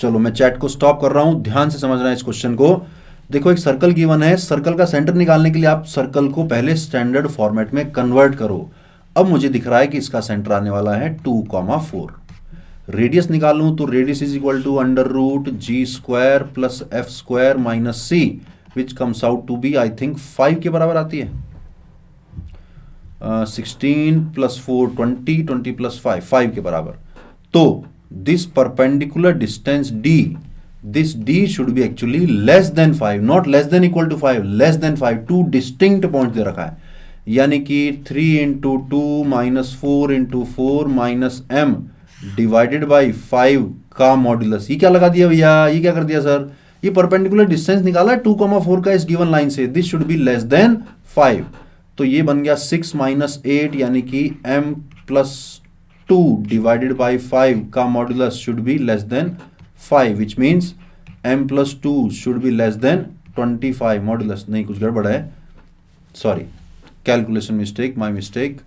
चलो मैं चैट को स्टॉप कर रहा हूं, ध्यान से समझना है इस क्वेश्चन को। देखो, एक सर्कल गिवन है, सर्कल का सेंटर निकालने के लिए आप सर्कल को पहले स्टैंडर्ड फॉर्मेट में कन्वर्ट करो। अब मुझे दिख रहा है कि इसका सेंटर आने वाला है 2,4। रेडियस निकालूं तो radius is equal to √g² + f² - c, which comes out to be, I think 5 के बराबर आती है। 16 + 4 20, 20 + 5 5 के बराबर। तो this perpendicular distance d, this d should be actually less than 5, not less than equal to 5, less than 5। Two distinct point दे रखा है, यानी कि 3 × 2 - 4 × 4 - m डिवाइडेड बाई 5 का मॉड्यूलस। ये क्या लगा दिया भैया, ये क्या कर दिया सर? ये परपेंडिकुलर डिस्टेंस निकाला है 2,4 का इस गिवन लाइन से। This should be less then 5, तो ये बन गया 6 - 8, यानी कि m + 2 डिवाइडेड बाई 5 का modulus should be less then 5, which means m + 2 should be less then 25। Modulus नहीं, कुछ गड़बड़ है, sorry, calculation mistake, my mistake.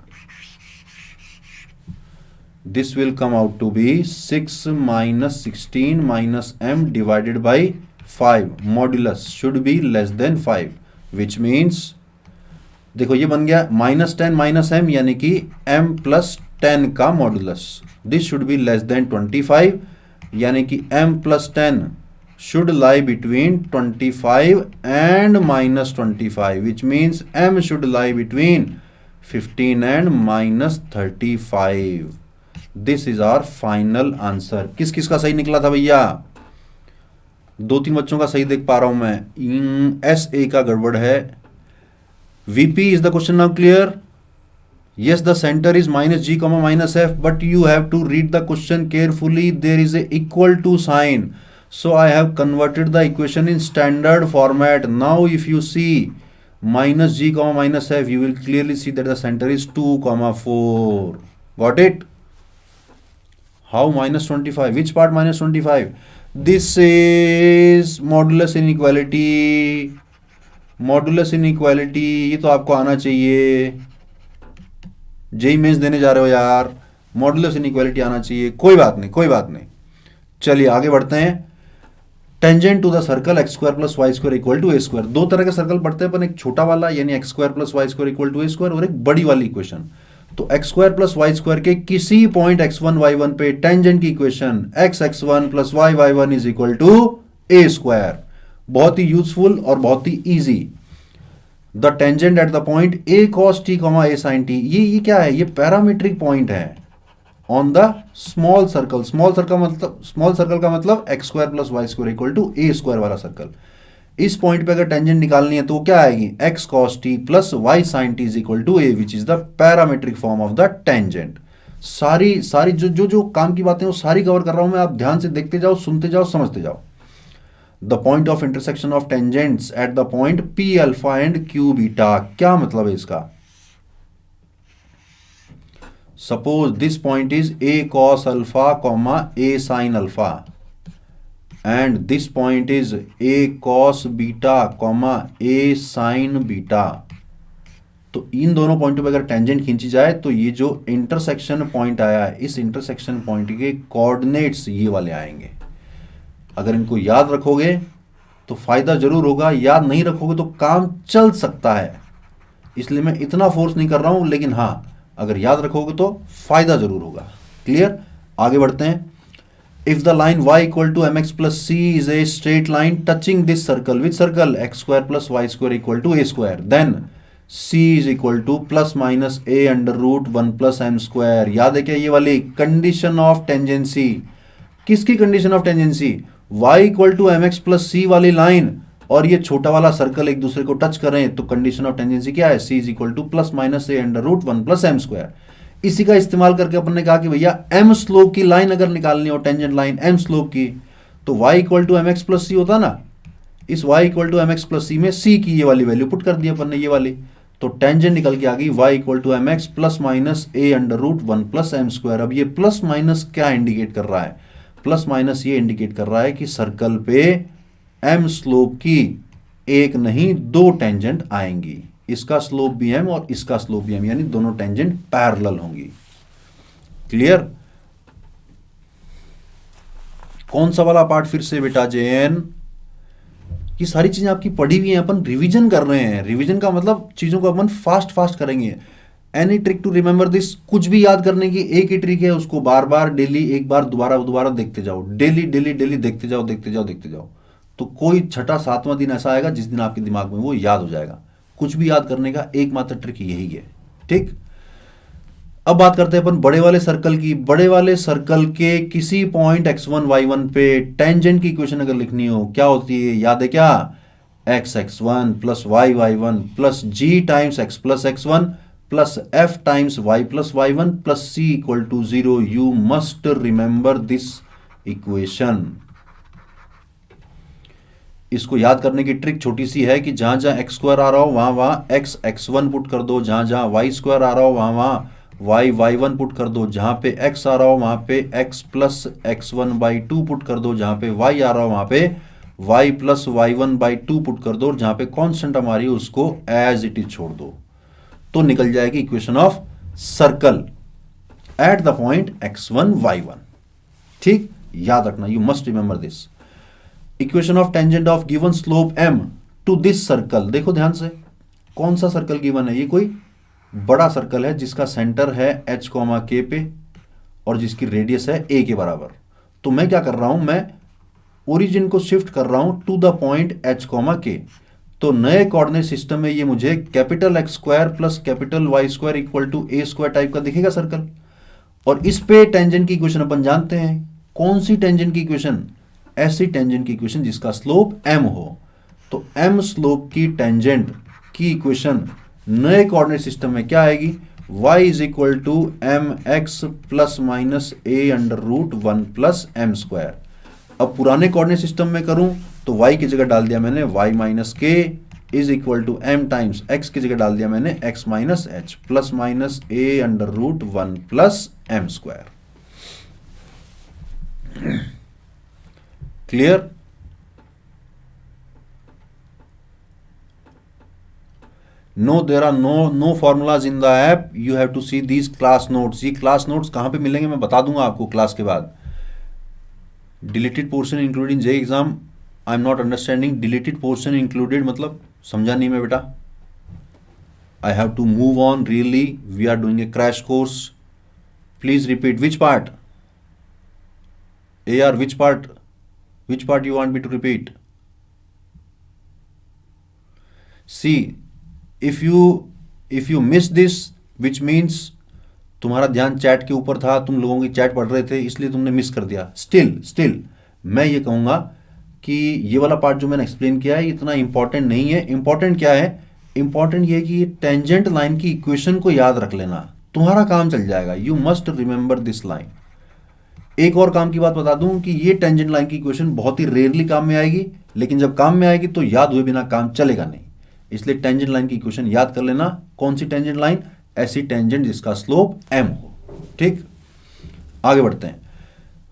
This will come out to be 6 - 16 - m divided by 5, modulus should be less than 5, which means देखो ये बन गया -10 - m, यानी कि m + 10 का modulus. This should be less then 25, यानी कि m + 10 should lie between 25 and -25, which means m should lie between 15 and -35। This is our final answer. किस किस का सही निकला था भैया? 2-3 बच्चों का सही देख पा रहा हूं मैं। SA का गड़बड़ है। VP is the question now clear? Yes, the center is -g, -f, but you have to read the question carefully. There is a equal to sign, so I have converted the equation in standard format. Now if you see -g, -f, you will clearly see that the center is 2,4. Got it? How -25? Which part -25? This is modulus inequality. Modulus inequality, ये तो आपको आना चाहिए, JEE mains देने जा रहे हो यार, मॉडुलस इनइक्वालिटी आना चाहिए। कोई बात नहीं, कोई बात नहीं, चलिए आगे बढ़ते हैं। Tangent to the circle x² + y² = a²। दो तरह के सर्कल पढ़ते हैं अपन, एक छोटा वाला यानी x² + y² = a², और एक बड़ी वाली इक्वेशन। तो x² + y² के किसी पॉइंट x1 y1 पे टेंजेंट की इक्वेशन x(x1 + y(y1) = a²। बहुत ही यूजफुल और बहुत ही easy. The tangent at the point a cos t, a sin t, ये क्या है? ये पैरामीट्रिक पॉइंट है on the small circle. Small circle का मतलब x² + y² = a² वाला सर्कल। इस पॉइंट पे अगर टेंजेंट निकालनी है तो वो क्या आएगी? x cos t + y sin t = a, which is the parametric form of the tangent. सारी जो काम की बातें वो सारी कवर कर रहा हूं मैं, आप ध्यान से देखते जाओ, सुनते जाओ, समझते जाओ। The point of intersection of tangents at the point P α and Q β, क्या मतलब है इसका? Suppose this point is a cos α, a sin α, and this point is a cos β, a sin β, तो इन दोनों पॉइंटों पे अगर टेंजेंट खींची जाए तो ये जो इंटरसेक्शन पॉइंट आया है, इस इंटरसेक्शन पॉइंट के कोऑर्डिनेट्स ये वाले आएंगे। अगर इनको याद रखोगे तो फायदा जरूर होगा, याद नहीं रखोगे तो काम चल सकता है, इसलिए मैं इतना फोर्स नहीं कर रहा हूं, लेकिन हाँ अगर याद रखोगे तो फायदा जरूर होगा। क्लियर? आगे बढ़ते हैं। If the line y equal to mx plus c is a straight line touching this circle, which circle? x square plus Y square equal to a square, then c is equal to plus minus a under root 1 plus m square. याद है क्या ये वाली condition of tangency? किसकी condition of tangency? y equal to mx plus c वाली line और ये छोटा वाला सर्कल एक दूसरे को टच करें तो कंडीशन ऑफ टेंजेंसी क्या है? c is equal to plus minus a under root 1 plus m square. इसी का इस्तेमाल करके अपन ने कहा कि भैया m स्लोप की लाइन अगर निकालनी हो, टेंजेंट लाइन m स्लोप की, तो y equal to mx plus c होता ना, इस y equal to mx plus c में c की ये वाली वैल्यू पुट कर दी अपन ने, ये वाली, तो टेंजेंट निकल के आ गई y equal to mx plus minus a under root 1 plus m square. अब ये प्लस माइनस क्या इंडिकेट कर रहा है? प्लस माइनस ये इंडिकेट कर रहा है कि सर्कल पे m स्लोप की एक नहीं दो टेंजेंट आएंगी, इसका स्लोप भी m और इसका स्लोप भी m, यानी दोनों टेंजेंट पैरेलल होंगी। क्लियर? कौन सा वाला पार्ट फिर से बेटा जैन? ये सारी चीजें आपकी पढ़ी हुई हैं, अपन रिवीजन कर रहे हैं। रिवीजन का मतलब चीजों को अपन फास्ट फास्ट करेंगे। Any trick to remember this, कुछ भी याद करने की एक ही ट्रिक है, उसको बार बार डेली एक बार दोबारा दोबारा देखते जाओ, डेली डेली डेली देखते जाओ देखते जाओ देखते जाओ, तो कोई छठा सातवां दिन ऐसा आएगा जिस दिन आपके दिमाग में वो याद हो जाएगा। कुछ भी याद करने का एकमात्र ट्रिक यही है। ठीक, अब बात करते हैं अपन बड़े वाले सर्कल की। बड़े वाले सर्कल के किसी पॉइंट x1 y1 पे टेंजेंट की इक्वेशन अगर लिखनी हो क्या होती है? याद है क्या? x x1 plus y y1 plus g times x plus x1 plus f times y plus y1 plus c equal to 0। You must remember this equation. इसको याद करने की ट्रिक छोटी सी है कि जहां जहां एक्स स्क्वायर आ रहा हो वहां वहां x x1 पुट कर दो, जहां जहां y स्क्वायर आ रहा हो वहां वहां y y1 पुट कर दो, जहां पे x आ रहा हो वहां पे x plus x1 by 2 put कर दो, जहां पे y आ रहा हो वहां पे y plus y1 by 2 put कर दो, और जहां पे कांस्टेंट हमारी उसको एज इट इज छोड़ दो, तो निकल जाएगी equation of circle at the point x1 y1। ठीक, याद रखना, you must remember this. Equation of tangent of given slope m to this circle. देखो ध्यान से, कौन सा सर्कल गिवन है? ये कोई बड़ा सर्कल है जिसका सेंटर है h k पे और जिसकी रेडियस है a के बराबर। तो मैं क्या कर रहा हूं, मैं ओरिजिन को शिफ्ट कर रहा हूं to the point h k। तो नए कोऑर्डिनेट सिस्टम में ये मुझे capital x square plus capital y square equal to a square type का दिखेगा सर्कल। और इस पे टेंजेंट की इक्वेशन अपन जानते हैं। कौन सी टेंजेंट की इक्वेशन? ऐसी टेंजेंट की इक्वेशन जिसका स्लोप m हो। तो m स्लोप की टेंजेंट की इक्वेशन नए कोऑर्डिनेट सिस्टम में क्या आएगी? y is equal to m x plus minus a under root 1 plus m square. अब पुराने कोऑर्डिनेट सिस्टम में करूं तो y की जगह डाल दिया मैंने y minus k is equal to m times x की जगह डाल दिया मैंने x minus h plus minus a under root 1 plus m square. Clear? No, there are no formulas in the app. You have to see these class notes. ये class notes कहाँ पे मिलेंगे मैं बता दूंगा आपको क्लास के बाद। Deleted portion included in J exam. I'm not understanding. Deleted portion included मतलब समझा नहीं मैं बेटा। I have to move on. Really, we are doing a crash course. Please repeat which part? AR, which part? Which part you want me to repeat? See. If you miss this which means तुम्हारा ध्यान chat के ऊपर था, तुम लोगों की chat पढ़ रहे थे इसलिए तुमने मिस कर दिया। स्टिल मैं ये कहूंगा कि ये वाला पार्ट जो मैंने एक्सप्लेन किया है इतना इंपॉर्टेंट नहीं है। इंपॉर्टेंट क्या है? इंपॉर्टेंट ये कि टेंजेंट लाइन की इक्वेशन को याद रख लेना, तुम्हारा काम चल जाएगा। You must remember this line. एक और काम की बात बता दूं कि ये टेंजेंट लाइन की इक्वेशन बहुत ही रेयरली काम में आएगी, लेकिन जब काम में आएगी तो याद हुए बिना काम चलेगा नहीं। इसलिए टेंजेंट लाइन की इक्वेशन याद कर लेना। कौन सी टेंजेंट लाइन? ऐसी टेंजेंट जिसका स्लोप m हो। ठीक, आगे बढ़ते हैं।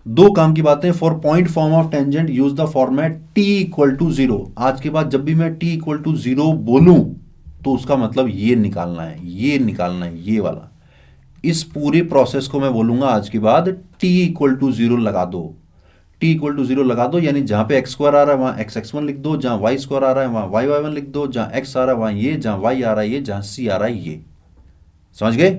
दो काम की बातें। For point form of tangent use the format t equal to 0। आज के बाद जब भी मैं t इक्वल टू 0 बोलूं तो उसका मतलब ये निकालना है, ये निकालना है, ये वाला। इस पूरी प्रोसेस को मैं बोलूंगा आज के बाद t इक्वल टू जीरो लगा दो। t इक्वल टू जीरो लगा दो, यानी जहां पे एक्स स्क्वायर आ रहा है वहां एक्स एक्स वन लिख दो, जहां वाई स्क्वायर आ रहा है वहां वाई वाई वन लिख दो, जहां एक्स आ रहा है वहां ये, जहां वाई आ रहा है ये, जहां सी आ रहा है ये। समझ गए?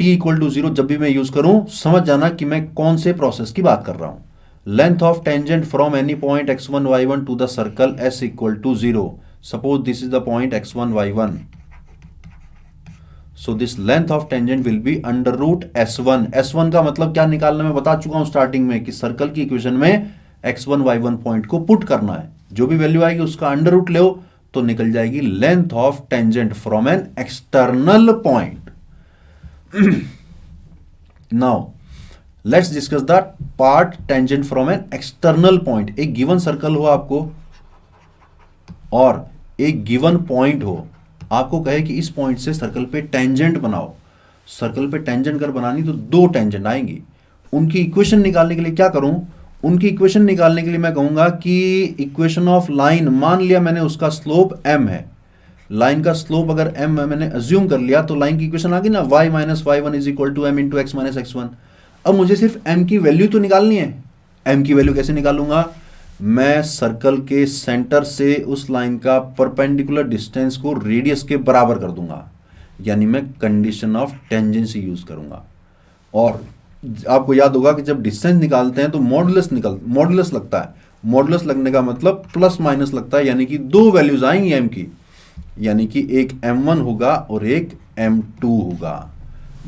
t इक्वल टू जीरो जब भी मैं यूज करूं, समझ जाना कि मैं कौन से प्रोसेस की बात कर रहा हूं। Length of tangent from any point x1 y1 to the circle s equal to zero. Suppose this is the point x1 y1, so this length of tangent will be under root s1। s1 का मतलब क्या निकालना मैं बता चुका हूं starting में कि सर्कल की इक्वेशन में x1 y1 पॉइंट को पुट करना है, जो भी वैल्यू आएगी उसका अंडर रूट ले तो निकल जाएगी length of tangent from an external point. Now let's discuss the part tangent from an external point. एक गिवन सर्कल हो आपको और एक गिवन पॉइंट हो, आपको कहे कि इस पॉइंट से सर्कल पे टेंजेंट बनाओ। सर्कल पे टेंजेंट कर बनानी तो दो टेंजेंट आएंगी, उनकी इक्वेशन निकालने के लिए क्या करूं? उनकी इक्वेशन निकालने के लिए मैं कहूंगा कि इक्वेशन ऑफ लाइन, मान लिया मैंने उसका स्लोप m है, लाइन का स्लोप अगर m है मैंने अज्यूम कर लिया, तो लाइन की इक्वेशन आ गई ना, y minus y one is equal to m into x minus x one. अब मुझे सिर्फ m की वैल्यू तो निकालनी है। m की वैल्यू कैसे निकालूंगा? मैं सर्कल के सेंटर से उस लाइन का परपेंडिकुलर डिस्टेंस को रेडियस के बराबर कर दूंगा, यानी मैं कंडीशन ऑफ टेंजेंसी यूज करूंगा। और आपको याद होगा कि जब डिस्टेंस निकालते हैं तो मॉडुलस लगता है। मॉडुलस लगने का मतलब प्लस माइनस लगता है, यानी कि दो वैल्यूज आएंगी m की, यानी कि एक m1 होगा और एक m2 होगा।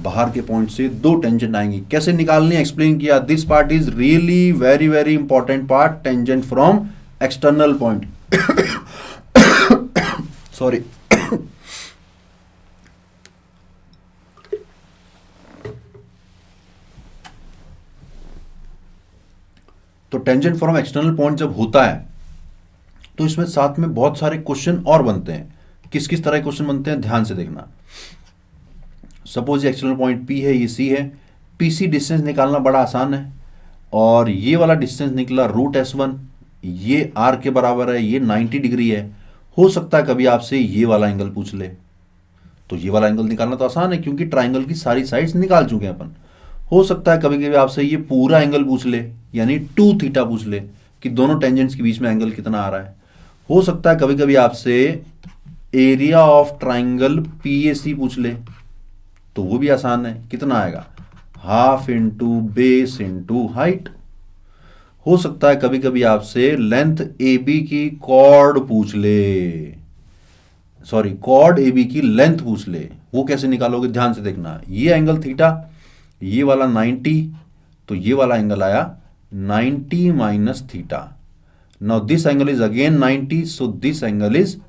बाहर के पॉइंट से दो टेंजेंट आएंगी, कैसे निकालनी एक्सप्लेन किया। This part is really very very important part, tangent from external point. Sorry. तो टेंजेंट फ्रॉम एक्सटर्नल पॉइंट जब होता है तो इसमें साथ में बहुत सारे क्वेश्चन और बनते हैं। किस किस तरह के क्वेश्चन बनते हैं ध्यान से देखना। सपोज ये एक्सटर्नल पॉइंट P है, ये C है। PC डिस्टेंस निकालना बड़ा आसान है, और ये वाला डिस्टेंस निकला रूट S1, ये R के बराबर है, ये 90 डिग्री है। हो सकता है कभी आपसे ये वाला एंगल पूछ ले, तो ये वाला एंगल निकालना तो आसान है क्योंकि ट्राइंगल की सारी साइड्स निकाल चुके हैं अपन। हो सकता है कभी कभी आपसे ये पूरा एंगल पूछ ले, यानी 2 थीटा पूछ ले कि दोनों टेंजेंट्स के बीच में एंगल कितना आ रहा है। हो सकता है कभी कभी आपसे एरिया ऑफ ट्राइंगल PAC पूछ ले, तो वो भी आसान है, कितना आएगा, half into base into height. हो सकता है कभी कभी आपसे लेंथ AB की कॉर्ड पूछ ले, सॉरी कॉर्ड AB की लेंथ पूछ ले। वो कैसे निकालोगे ध्यान से देखना। ये एंगल थीटा, ये वाला 90, तो ये वाला एंगल आया 90 minus theta. Now this angle is again 90, so this angle is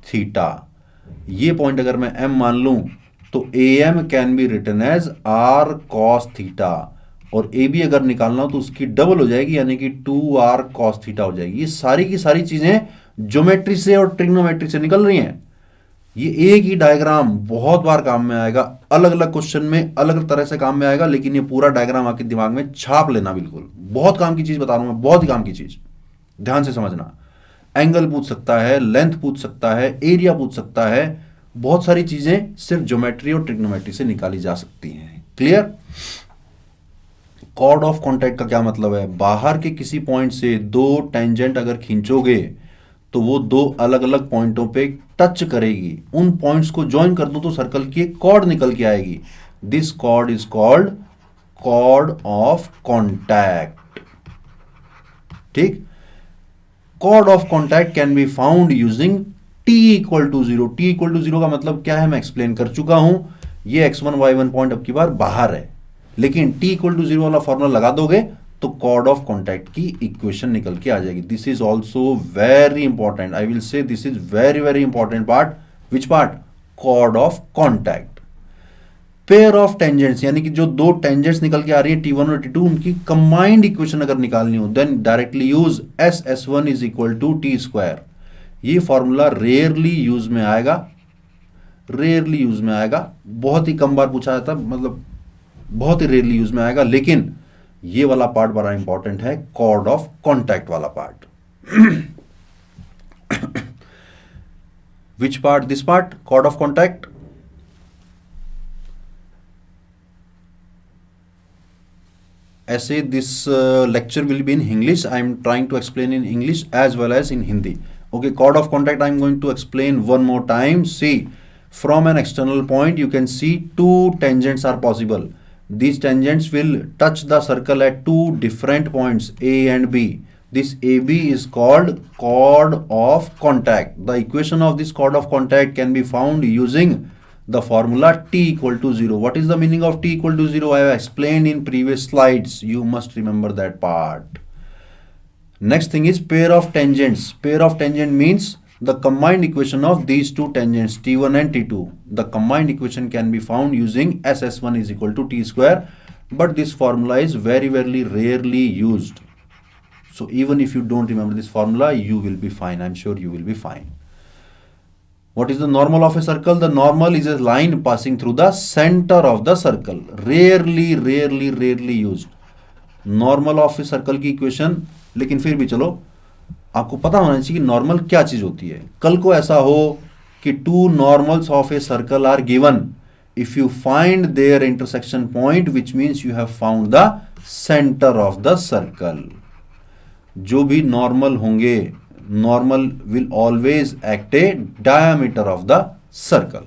theta. ये पॉइंट अगर मैं M मान लूं तो AM can be written as R cos theta, और AB अगर निकालना हो तो उसकी डबल हो जाएगी, यानी कि 2R cos थीटा हो जाएगी। ये सारी की सारी चीजें ज्योमेट्री से और ट्रिग्नोमेट्री से निकल रही हैं। ये एक ही डायग्राम बहुत बार काम में आएगा, अलग अलग क्वेश्चन में अलग अलग तरह से काम में आएगा, लेकिन ये पूरा डायग्राम आपके दिमाग में छाप लेना। बिल्कुल बहुत काम की चीज बता रहा हूं मैं, बहुत ही काम की चीज, ध्यान से समझना। एंगल पूछ सकता है, लेंथ पूछ सकता है, एरिया पूछ सकता है, बहुत सारी चीजें सिर्फ ज्योमेट्री और ट्रिग्नोमेट्री से निकाली जा सकती हैं। क्लियर? कॉर्ड ऑफ कॉन्टैक्ट का क्या मतलब है? बाहर के किसी पॉइंट से दो टेंजेंट अगर खींचोगे तो वो दो अलग अलग पॉइंटों पे टच करेगी, उन पॉइंट्स को ज्वाइन कर दो तो सर्कल की एक कॉर्ड निकल के आएगी। This chord is called chord of contact. ठीक? Chord of contact can be found using t equal to zero. t equal to zero का मतलब क्या है मैं एक्सप्लेन कर चुका हूं। ये x1 y1 पॉइंट अब की बार बाहर है, लेकिन t इक्वल टू जीरो वाला फॉर्मूला लगा दोगे तो कॉर्ड ऑफ कॉन्टैक्ट की इक्वेशन निकल के आ जाएगी। This is also very important, I will say this is very very important part. Which part? Chord of contact. Pair of tangents, यानी कि जो दो टेंजेंट्स निकल के आ रही है T1 और T2, उनकी कंबाइंड इक्वेशन अगर निकालनी हो then directly use SS1 is equal to T square. ये फॉर्मूला रेयरली यूज में आएगा, रेयरली यूज में आएगा, बहुत ही कम बार पूछा जाता है, मतलब बहुत ही रेयरली यूज में आएगा। लेकिन ये वाला पार्ट बड़ा इंपॉर्टेंट है, कॉर्ड ऑफ कॉन्टैक्ट वाला part. Which part? This part, chord of contact. ऐसे this lecture will be in English. I am trying to explain in English as well as in Hindi. Okay, chord of contact I am going to explain one more time. See, from an external point you can see two tangents are possible. These tangents will touch the circle at two different points, A and B. This AB is called chord of contact. The equation of this chord of contact can be found using the formula T equal to 0. What is the meaning of T equal to 0? I have explained in previous slides. You must remember that part. Next thing is pair of tangents. Pair of tangent means the combined equation of these two tangents, T1 and T2. The combined equation can be found using SS1 is equal to T square. But this formula is very rarely used. So even if you don't remember this formula, you will be fine. I'm sure you will be fine. What is the normal of a circle? The normal is a line passing through the center of the circle. Rarely used. Normal of a circle की equation, लेकिन फिर भी चलो आपको पता होना चाहिए कि नॉर्मल क्या चीज होती है. कल को ऐसा हो कि two normals of a circle are given, if you find their intersection point, which means you have found the centre of the circle. जो भी नॉर्मल होंगे, normal will always act a diameter of the circle.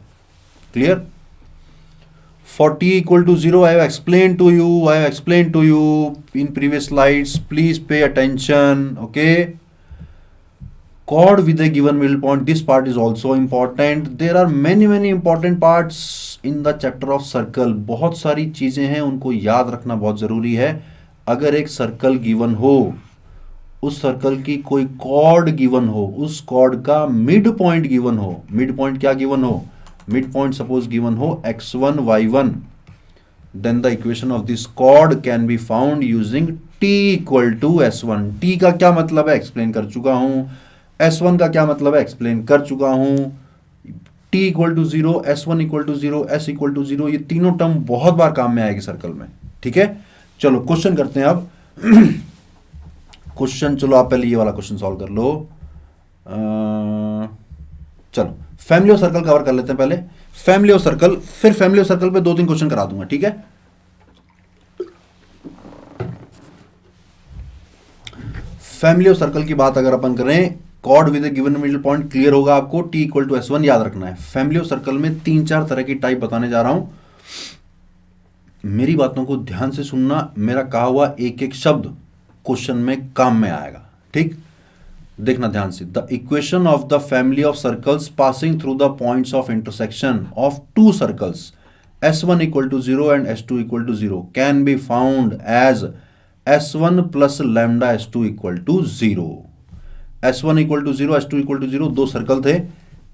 Clear? For T equal to 0, I have explained to you in previous slides. Please pay attention. Okay. Chord with a given middle point. This part is also important. There are many important parts in the chapter of circle. बहुत सारी चीजें हैं, उनको याद रखना बहुत जरूरी है. अगर एक सर्कल गिवन हो, उस सर्कल की कोई कॉर्ड गिवन हो, उस कॉर्ड का मिड पॉइंट गिवन हो. मिड पॉइंट क्या गिवन हो? मिड पॉइंट सपोज गिवन हो x1 y1, then the equation of this chord can be found using t equal to s1. t का क्या मतलब है एक्सप्लेन कर चुका हूं. s1 का क्या मतलब है एक्सप्लेन कर चुका हूं. t equal to 0, s1 equal to 0, s equal to 0, ये तीनों टर्म बहुत बार काम में आएगी सर्कल में. ठीक है, चलो क्वेश्चन करते हैं अब. क्वेश्चन, चलो आप पहले ये वाला क्वेश्चन सॉल्व कर लो. चलो फैमिली ऑफ सर्कल कवर कर लेते हैं पहले. फैमिली ऑफ सर्कल, फिर फैमिली ऑफ सर्कल पे 2-3 क्वेश्चन करा दूंगा. ठीक है, फैमिली ऑफ सर्कल की बात अगर अपन करें, cord with A given middle point clear होगा आपको. टी इक्वल टू s1 याद रखना है. फैमिली ऑफ सर्कल में 3-4 तरह की टाइप बताने जा रहा हूं. मेरी बातों को ध्यान से सुनना. मेरा कहा हुआ एक शब्द क्वेश्चन में काम में आएगा. ठीक, देखना ध्यान से. The equation of the family of circles passing through the points of intersection of two circles s1 equal to 0 and s2 equal to 0 can be found as s1 plus lambda s2 equal to 0. s1 equal to 0, s2 equal to 0, दो circle थे.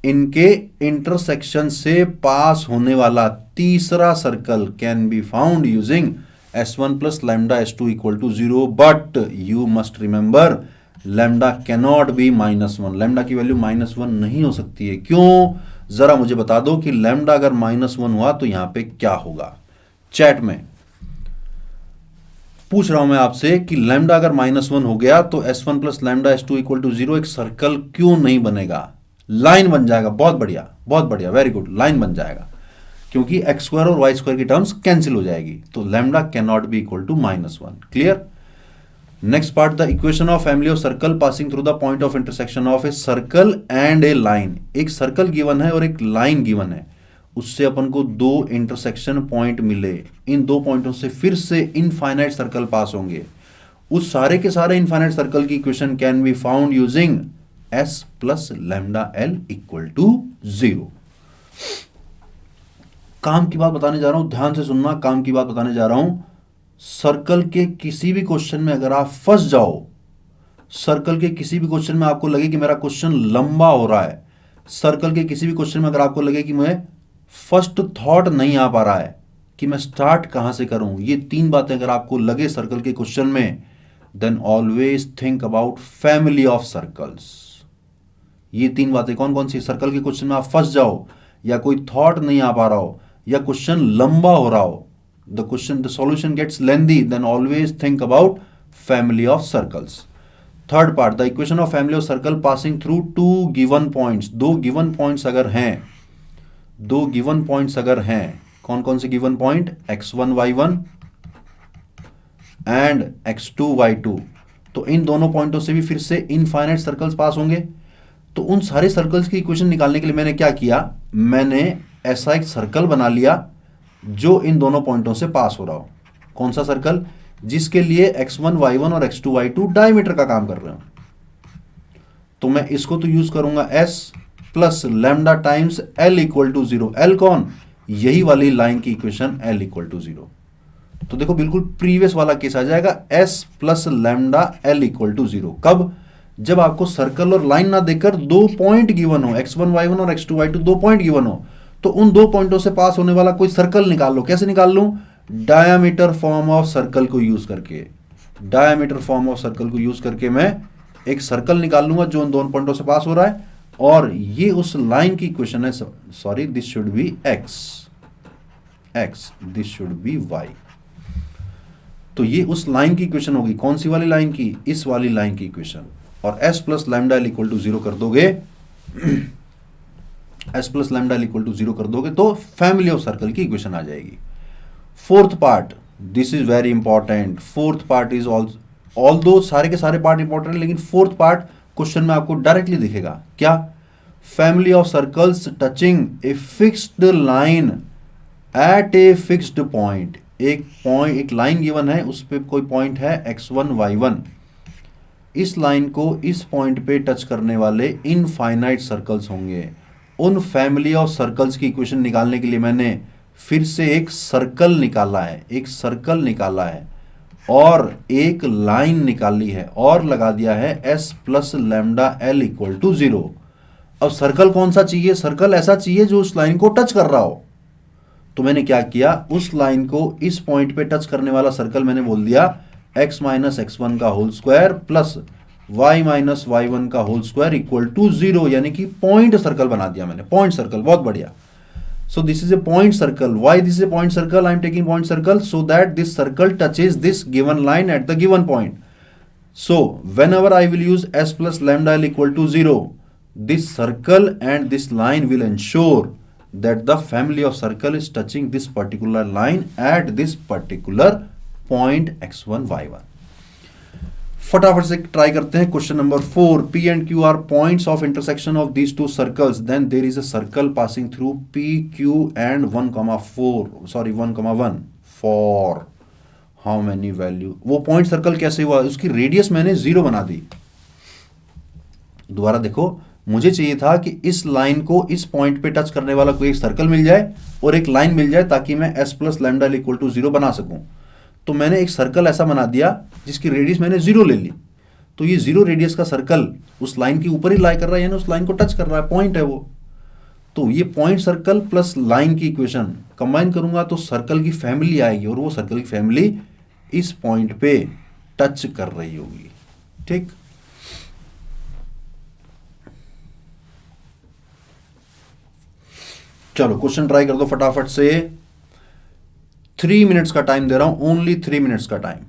इनके intersection से पास होने वाला तीसरा circle can be found using s1 plus lambda s2 equal to 0, but you must remember lambda cannot be -1. lambda की value -1 नहीं हो सकती है. क्यों? जरा मुझे बता दो कि lambda अगर -1 हुआ तो यहां पे क्या होगा. चैट में पूछ रहा हूं मैं आपसे कि lambda अगर -1 हो गया तो s1 plus lambda s2 equal to 0 एक सर्कल क्यों नहीं बनेगा? लाइन बन जाएगा. बहुत बढ़िया, वेरी गुड, लाइन बन जाएगा, क्योंकि x स्क्वायर और y स्क्वायर की टर्म्स कैंसिल हो जाएगी. तो lambda can not be equal to -1. Clear? Next part, the equation of family of circle passing through the point of intersection of a circle and a line. एक circle given है और एक line given है. उससे अपन को दो intersection point मिले. इन दो पॉइंटों से फिर से इनफाइनाइट सर्कल पास होंगे. उस सारे के सारे इनफाइनाइट सर्कल की equation can be found using s plus lambda l equal to 0. काम की बात बताने जा रहा हूं, ध्यान से सुनना. काम की बात बताने जा रहा हूं. सर्कल के किसी भी क्वेश्चन में अगर आप फंस जाओ, सर्कल के किसी भी क्वेश्चन में आपको लगे कि मेरा क्वेश्चन लंबा हो रहा है, सर्कल के किसी भी क्वेश्चन में अगर आपको लगे कि मैं फर्स्ट थॉट नहीं आ पा रहा है कि मैं स्टार्ट कहां से करूं, ये 3 बातें अगर आपको लगे सर्कल के क्वेश्चन में, then always think about family of circles. ये 3 बातें कौन कौन सी? सर्कल के क्वेश्चन में आप फंस जाओ, या कोई थॉट नहीं आ पा रहा हो, या क्वेश्चन लंबा हो रहा हो, the solution gets lengthy, then always think about family of circles. Third part, the equation of family of circle passing through two given points, दो गिवन पॉइंट्स अगर हैं, दो गिवन पॉइंट्स अगर हैं, कौन कौन से given point, x1 y1 and x2 y2, तो इन दोनों पॉइंटों से भी फिर से इनफाइनाइट सर्कल्स पास होंगे। तो उन सारे सर्कल्स की इक्वेशन निकालने के लिए मैंने क्या किया, मैंने ऐसा एक सर्कल बना लिया जो इन दोनों पॉइंटों से पास हो रहा हो। कौन सा सर्कल, जिसके लिए x1 y1 और x2 y2 डायमीटर का काम कर रहे हो। तो मैं इसको तो यूज करूंगा s plus lambda times l equal to zero. l कौन, यही वाली लाइन की equation l equal to zero. तो देखो बिल्कुल प्रीवियस वाला केस आ जाएगा, s plus lambda l equal to zero. कब, जब आपको सर्कल और लाइन ना देकर दो पॉइंट गिवन हो, x1 y1 और x2 y2 दो पॉइंट गिवन हो, तो उन दो पॉइंटों से पास होने वाला कोई सर्कल निकाल लो। कैसे निकाल लूं, डायामीटर फॉर्म ऑफ सर्कल को यूज करके, डायामीटर फॉर्म ऑफ सर्कल को यूज करके मैं एक सर्कल निकाल लूंगा जो उन दोनों पॉइंटों से पास हो रहा है, और ये उस लाइन की इक्वेशन है। Sorry, this should B x, this should B y। तो ये उस लाइन की इक्वेशन होगी, कौन सी वाली लाइन की, इस वाली लाइन की इक्वेशन। और s plus lambda equal to zero कर दोगे s plus lambda equal to zero कर दोगे तो फैमिली ऑफ सर्कल की इक्वेशन आ जाएगी। Fourth part, this is very important. Fourth part is although सारे के सारे पार्ट इंपॉर्टेंट है, लेकिन फोर्थ पार्ट क्वेश्चन में आपको डायरेक्टली दिखेगा। क्या, family of circles touching a fixed line at a fixed point. एक लाइन गिवन है, उस पर कोई पॉइंट है x1 y1, इस लाइन को इस पॉइंट पे टच करने वाले इनफाइनाइट सर्कल्स होंगे। उन फैमिली ऑफ सर्कल्स की इक्वेशन निकालने के लिए मैंने फिर से एक सर्कल निकाला है, एक सर्कल निकाला है और एक लाइन निकाली है और लगा दिया है s plus lambda l equal to zero. अब सर्कल कौन सा चाहिए, सर्कल ऐसा चाहिए जो उस लाइन को टच कर रहा हो। तो मैंने क्या किया, उस लाइन को इस पॉइंट पे टच करने वाला सर्कल मैंने बोल दिया x माइनस x1 का whole square plus y minus y1 का whole square equal to zero, यानी कि पॉइंट सर्कल बना दिया मैंने, पॉइंट सर्कल। बहुत बढ़िया। So this is a point circle. Why this is a point circle? I am taking point circle so that this circle touches this given line at the given point. So whenever I will use s plus lambda l equal to 0, this circle and this line will ensure that the family of circle is touching this particular line at this particular point x1 y1. फटाफट से try करते हैं question number 4। P and Q are points of intersection of these two circles. Then there is a circle passing through P, Q and 1,1 for how many value? वो point circle कैसे हुआ, उसकी radius मैंने 0 बना दी। दोबारा देखो, मुझे चाहिए था कि इस लाइन को इस पॉइंट पे टच करने वाला कोई एक सर्कल मिल जाए और एक लाइन मिल जाए ताकि मैं s plus lambda equal to 0 बना सकूं। तो मैंने एक सर्कल ऐसा बना दिया जिसकी रेडियस मैंने 0 ले ली। तो ये 0 रेडियस का सर्कल उस लाइन के ऊपर ही लाई कर रहा है, यानी उस लाइन को टच कर रहा है, पॉइंट है वो। तो ये पॉइंट सर्कल प्लस लाइन की इक्वेशन कंबाइन करूंगा तो सर्कल की फैमिली आएगी, और वो सर्कल की फैमिली इस पॉइंट पे टच कर रही होगी। ठीक, चलो क्वेश्चन ट्राई कर दो फटाफट से। 3 मिनट्स का टाइम दे रहा हूं, ओनली 3 मिनट्स का time.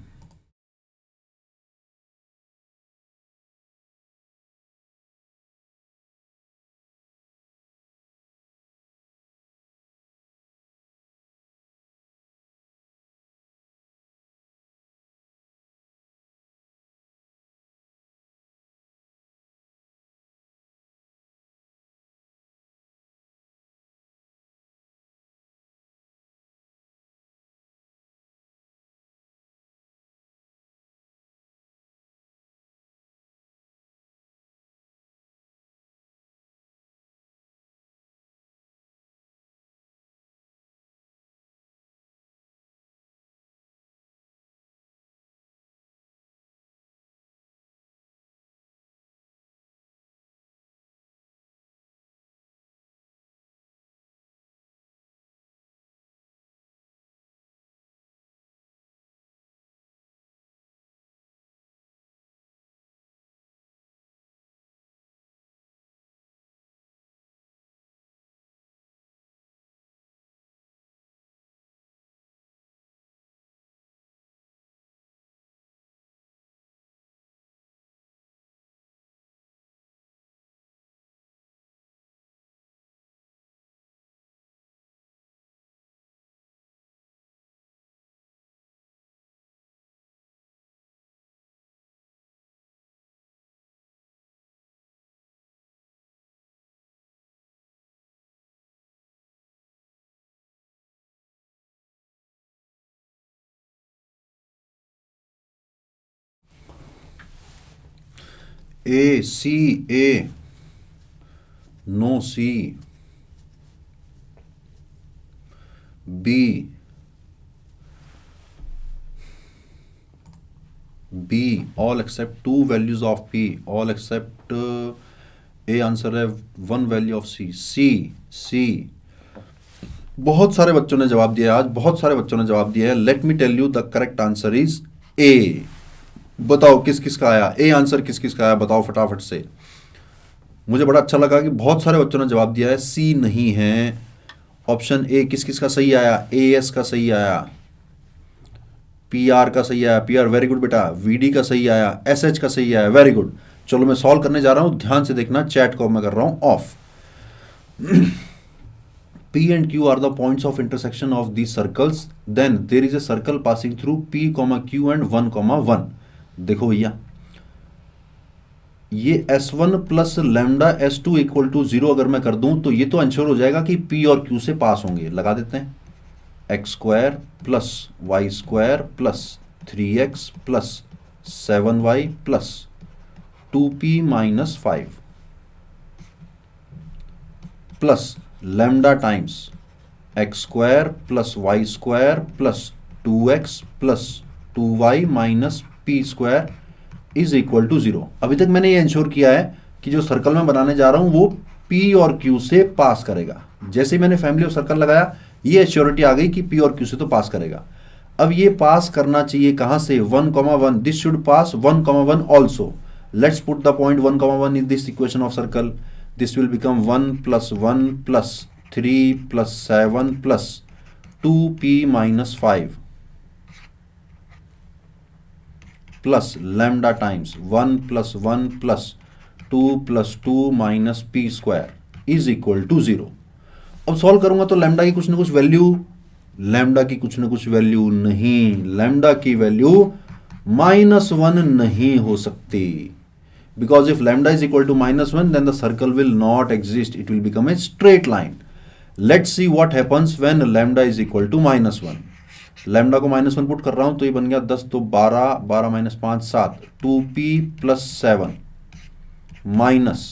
A C A, no C, B B, all except two values of P, all except A answer है one value of C, C C. बहुत सारे बच्चों ने जवाब दिया आज, बहुत सारे बच्चों ने जवाब दिया है। Let me tell you the correct answer is A. बताओ किस किस का आया ए आंसर, किस किस का आया बताओ फटाफट से। मुझे बड़ा अच्छा लगा कि बहुत सारे बच्चों ने जवाब दिया है, सी नहीं है। ऑप्शन ए किस किस का सही आया, ए एस का सही आया, पी आर का सही आया, पी आर वेरी गुड बेटा, वी डी का सही आया, एस एच का सही आया, वेरी गुड। चलो मैं सॉल्व करने जा रहा हूं, ध्यान से देखना, चैट को मैं कर रहा हूं of. P and Q are the points of intersection of these circles. Then there is a circle passing through P, Q and 1, 1. देखो भैया, ये S1 plus lambda S2 equal to 0 अगर मैं कर दूं तो ये तो इंश्योर हो जाएगा कि P और Q से पास होंगे। लगा देते हैं, x square plus Y square plus 3x plus 7y plus 2p minus 5 plus lambda times x square plus Y square plus 2x plus 2y minus p square is equal to 0। अभी तक मैंने ये ensure किया है कि जो circle मैं बनाने जा रहा हूं वो P और Q से पास करेगा। जैसे ही मैंने फैमिली ऑफ सर्कल लगाया, ये एश्योरिटी आ गई कि P और Q से तो पास करेगा। अब ये पास करना चाहिए कहां से, 1, 1, this should pass 1, 1 also. Let's put the point 1, 1 in this equation of circle. This will become 1 plus 1 plus 3 plus 7 plus 2p minus 5 plus lambda times 1 plus 1 plus 2 plus 2 minus p square is equal to 0। अब solve करूंगा तो lambda की कुछ ना कुछ value, lambda की कुछ ना कुछ वैल्यू नहीं, लैम्डा की वैल्यू -1 नहीं हो सकती। Because if lambda is equal to -1, then the circle will not exist. It will become a straight line. Let's see what happens when lambda is equal to -1. Lambda को -1 put कर रहा हूं तो ये बन गया 10 तो 12, 12 minus 5 7, 2p plus 7 minus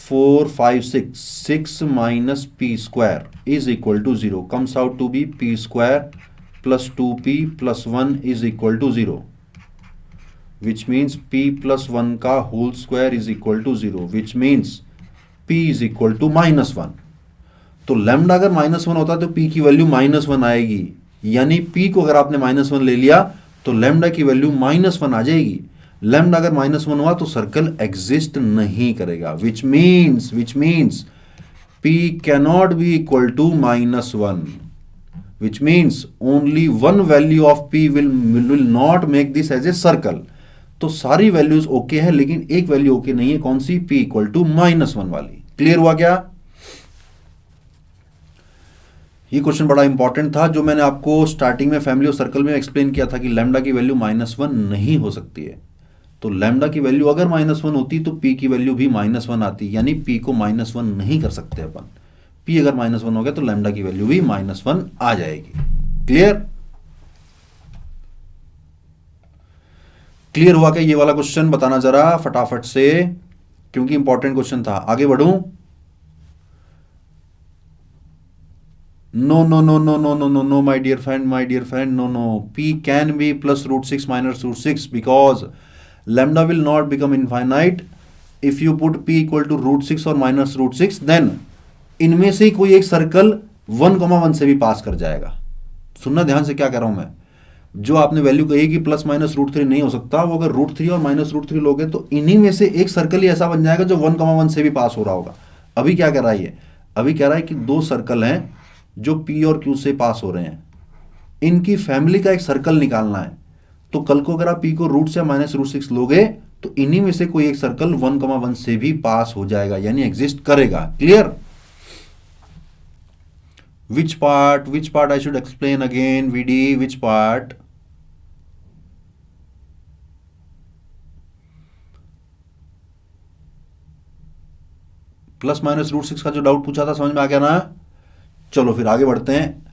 4 5 6, 6 minus p square is equal to 0, comes out to be p square plus 2p plus 1 is equal to 0, which means p plus 1 का whole square is equal to 0, which means p is equal to -1। तो lambda अगर -1 होता तो p की value -1 आएगी, यानी p को अगर आपने -1 ले लिया तो लैम्डा की वैल्यू -1 आ जाएगी। लैम्डा अगर -1 हुआ तो सर्कल एग्जिस्ट नहीं करेगा, which means p cannot be equal to -1, which means only one value of p will not make this as a circle। तो सारी वैल्यूज ओके है लेकिन एक वैल्यू ओके नहीं है, कौन सी, p इक्वल टू -1 वाली। क्लियर हुआ क्या? ये क्वेश्चन बड़ा इंपॉर्टेंट था जो मैंने आपको स्टार्टिंग में फैमिली ऑफ सर्कल में एक्सप्लेन किया था कि लैम्डा की वैल्यू -1 नहीं हो सकती है। तो लैम्डा की वैल्यू अगर -1 होती तो p की वैल्यू भी -1 आती, यानी p को -1 नहीं कर सकते अपन। p अगर -1 हो गया तो लैम्डा की वैल्यू भी -1 आ जाएगी। क्लियर? क्लियर हुआ क्या ये वाला क्वेश्चन? बताना जरा फटाफट से, क्योंकि इंपॉर्टेंट क्वेश्चन था। आगे बढ़ूं? No no no no no no no no my dear friend, no p can be +√6 minus √6 because lambda will not become infinite if you put p equal to √6 और -√6, then इनमें से कोई एक circle 1, 1 से भी पास कर जाएगा। सुनना ध्यान से क्या कह रहा हूं मैं। जो आपने वैल्यू कही कि +-√3 नहीं हो सकता, वो अगर √3 और -√3 लोगे तो इन्हीं में से एक सर्कल ही ऐसा बन जाएगा जो 1, 1 से भी पास हो रहा होगा। अभी क्या कह रहा है ये? अभी कह रहा है कि दो सर्कल हैं जो P और Q से पास हो रहे हैं, इनकी फैमिली का एक सर्कल निकालना है। तो कल को अगर आप P को रूट से -√6 लोगे तो इन्हीं में से कोई एक सर्कल 1, 1 से भी पास हो जाएगा, यानी एग्जिस्ट करेगा। Clear? Which part I should explain again, VD, which part? +-√6 का जो डाउट पूछा था समझ में आ गया ना? चलो फिर आगे बढ़ते हैं,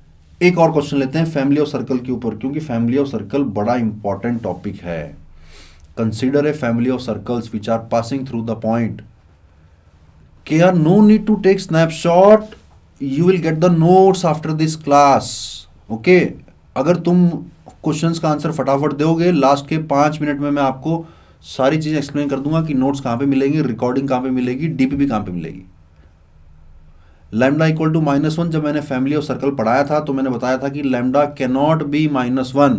एक और क्वेश्चन लेते हैं फैमिली ऑफ सर्कल के ऊपर, क्योंकि फैमिली ऑफ सर्कल बड़ा इंपॉर्टेंट टॉपिक है। consider a family of circles which are passing through the point. There no need to take snapshot, you will get the notes after this class. Okay, अगर तुम questions का answer फटाफट दोगे, last के 5 minute में मैं आपको सारी चीजें एक्सप्लेन कर दूंगा कि नोट्स कहाँ पे मिलेंगी, रिकॉर्डिंग कहाँ पे मिलेगी, डीपीपी कहाँ पे मिलेगी. लैम्डा इक्वल टू -1, जब मैंने फैमिली ऑफ सर्कल पढ़ाया था तो मैंने बताया था कि lambda can not B -1,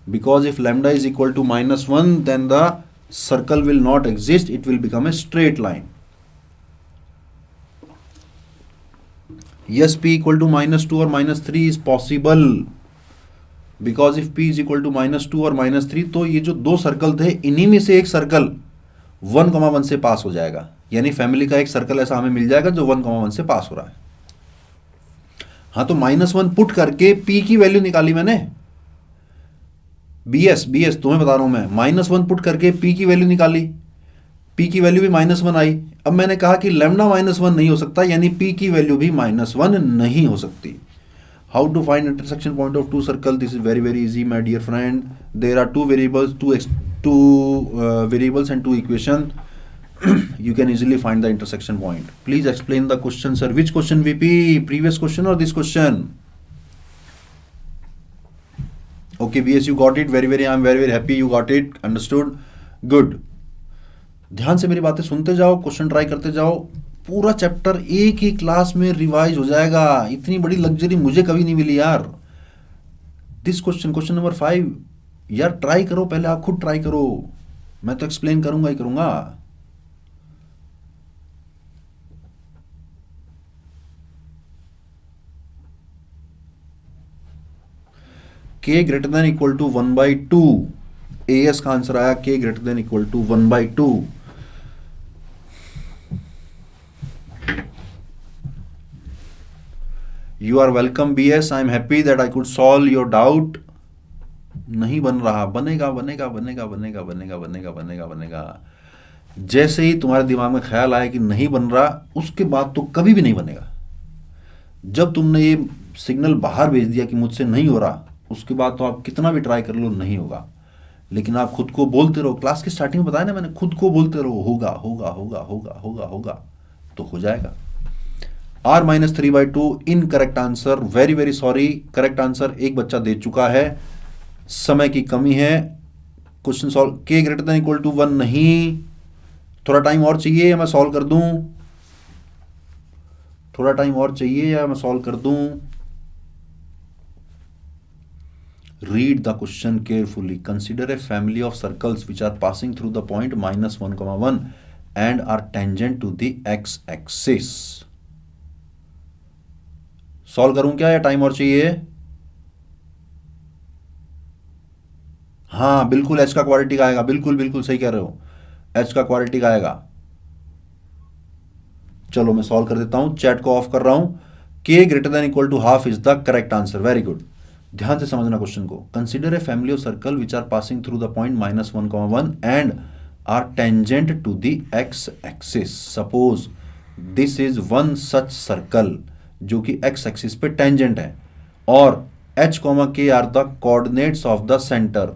because if lambda is equal to -1 then the circle will not exist, it will become a straight line. Yes, p equal to -2 or -3 is possible, because if p is equal to -2 और -3 तो ये जो दो circle थे इन्हीं में से एक सर्कल 1,1 से पास हो जाएगा, यानी फैमिली का एक सर्कल ऐसा हमें मिल जाएगा जो 1,1 से पास हो रहा है. हाँ, तो -1 पुट करके p की वैल्यू निकाली मैंने. BS तुम्हें बता रहा हूं मैं, -1 पुट करके p की वैल्यू निकाली, p की वैल्यू भी -1 आई. अब मैंने कहा कि लैम्डा -1 नहीं हो सकता, यानी p की वैल्यू भी -1 नहीं हो सकती. How to find intersection point of two circle? This is very very easy my dear friend. There are two variables, two variables and two equation. You can easily find the intersection point. Please explain the question, sir. Which question, VP? Previous question or this question? Okay, BS, you got it. I'm very very happy you got it. Understood. Good. ध्यान से मेरी बातें सुनते जाओ, question try करते जाओ. पूरा chapter एक ही क्लास में रिवाइज हो जाएगा. इतनी बड़ी लग्जरी मुझे कभी नहीं मिली यार. दिस क्वेश्चन नंबर 5, यार ट्राई करो, पहले आप खुद ट्राई करो. मैं तो एक्सप्लेन करूंगा ही करूंगा. k greater than equal to 1/2. AS का आंसर आया k greater than equal to 1/2. You are welcome BS. I am happy that I could solve your doubt. नहीं बन रहा, बनेगा बनेगा बनेगा बनेगा बनेगा बनेगा बनेगा बनेगा. जैसे ही तुम्हारे दिमाग में ख्याल आया कि नहीं बन रहा, उसके बाद तो कभी भी नहीं बनेगा. जब तुमने ये सिग्नल बाहर भेज दिया कि मुझसे नहीं हो रहा, उसके बाद तो आप कितना भी ट्राई कर लो नहीं होगा. लेकिन आप खुद को बोलते रहो, क्लास की स्टार्टिंग में बताया ना मैंने, खुद को बोलते रहो होगा होगा होगा होगा होगा होगा, तो हो जाएगा. r -3/2 incorrect answer. Very very sorry, correct answer एक बच्चा दे चुका है, समय की कमी है. Question solve. k greater than equal to 1 नहीं. थोड़ा टाइम और चाहिए या मैं सॉल्व कर दूं? थोड़ा टाइम और चाहिए या मैं सॉल्व कर दूं? Read the question carefully. Consider a family of circles which are passing through the point -1,1 and are tangent to the x-axis. Solve करूं क्या या टाइम और चाहिए? हाँ बिल्कुल, h का क्वाड्रेटिक आएगा. बिल्कुल बिल्कुल सही कह रहे हो, h का क्वाड्रेटिक आएगा. चलो मैं सॉल्व कर देता हूं, चैट को ऑफ कर रहा हूं. k greater than equal to half is the correct answer. Very good. ध्यान से समझना क्वेश्चन को. Consider a family of circle which are passing through the point -1,1 and are tangent to the x axis. Suppose this is one such circle जो कि x axis पे tangent है, और h, k are the coordinates of the center.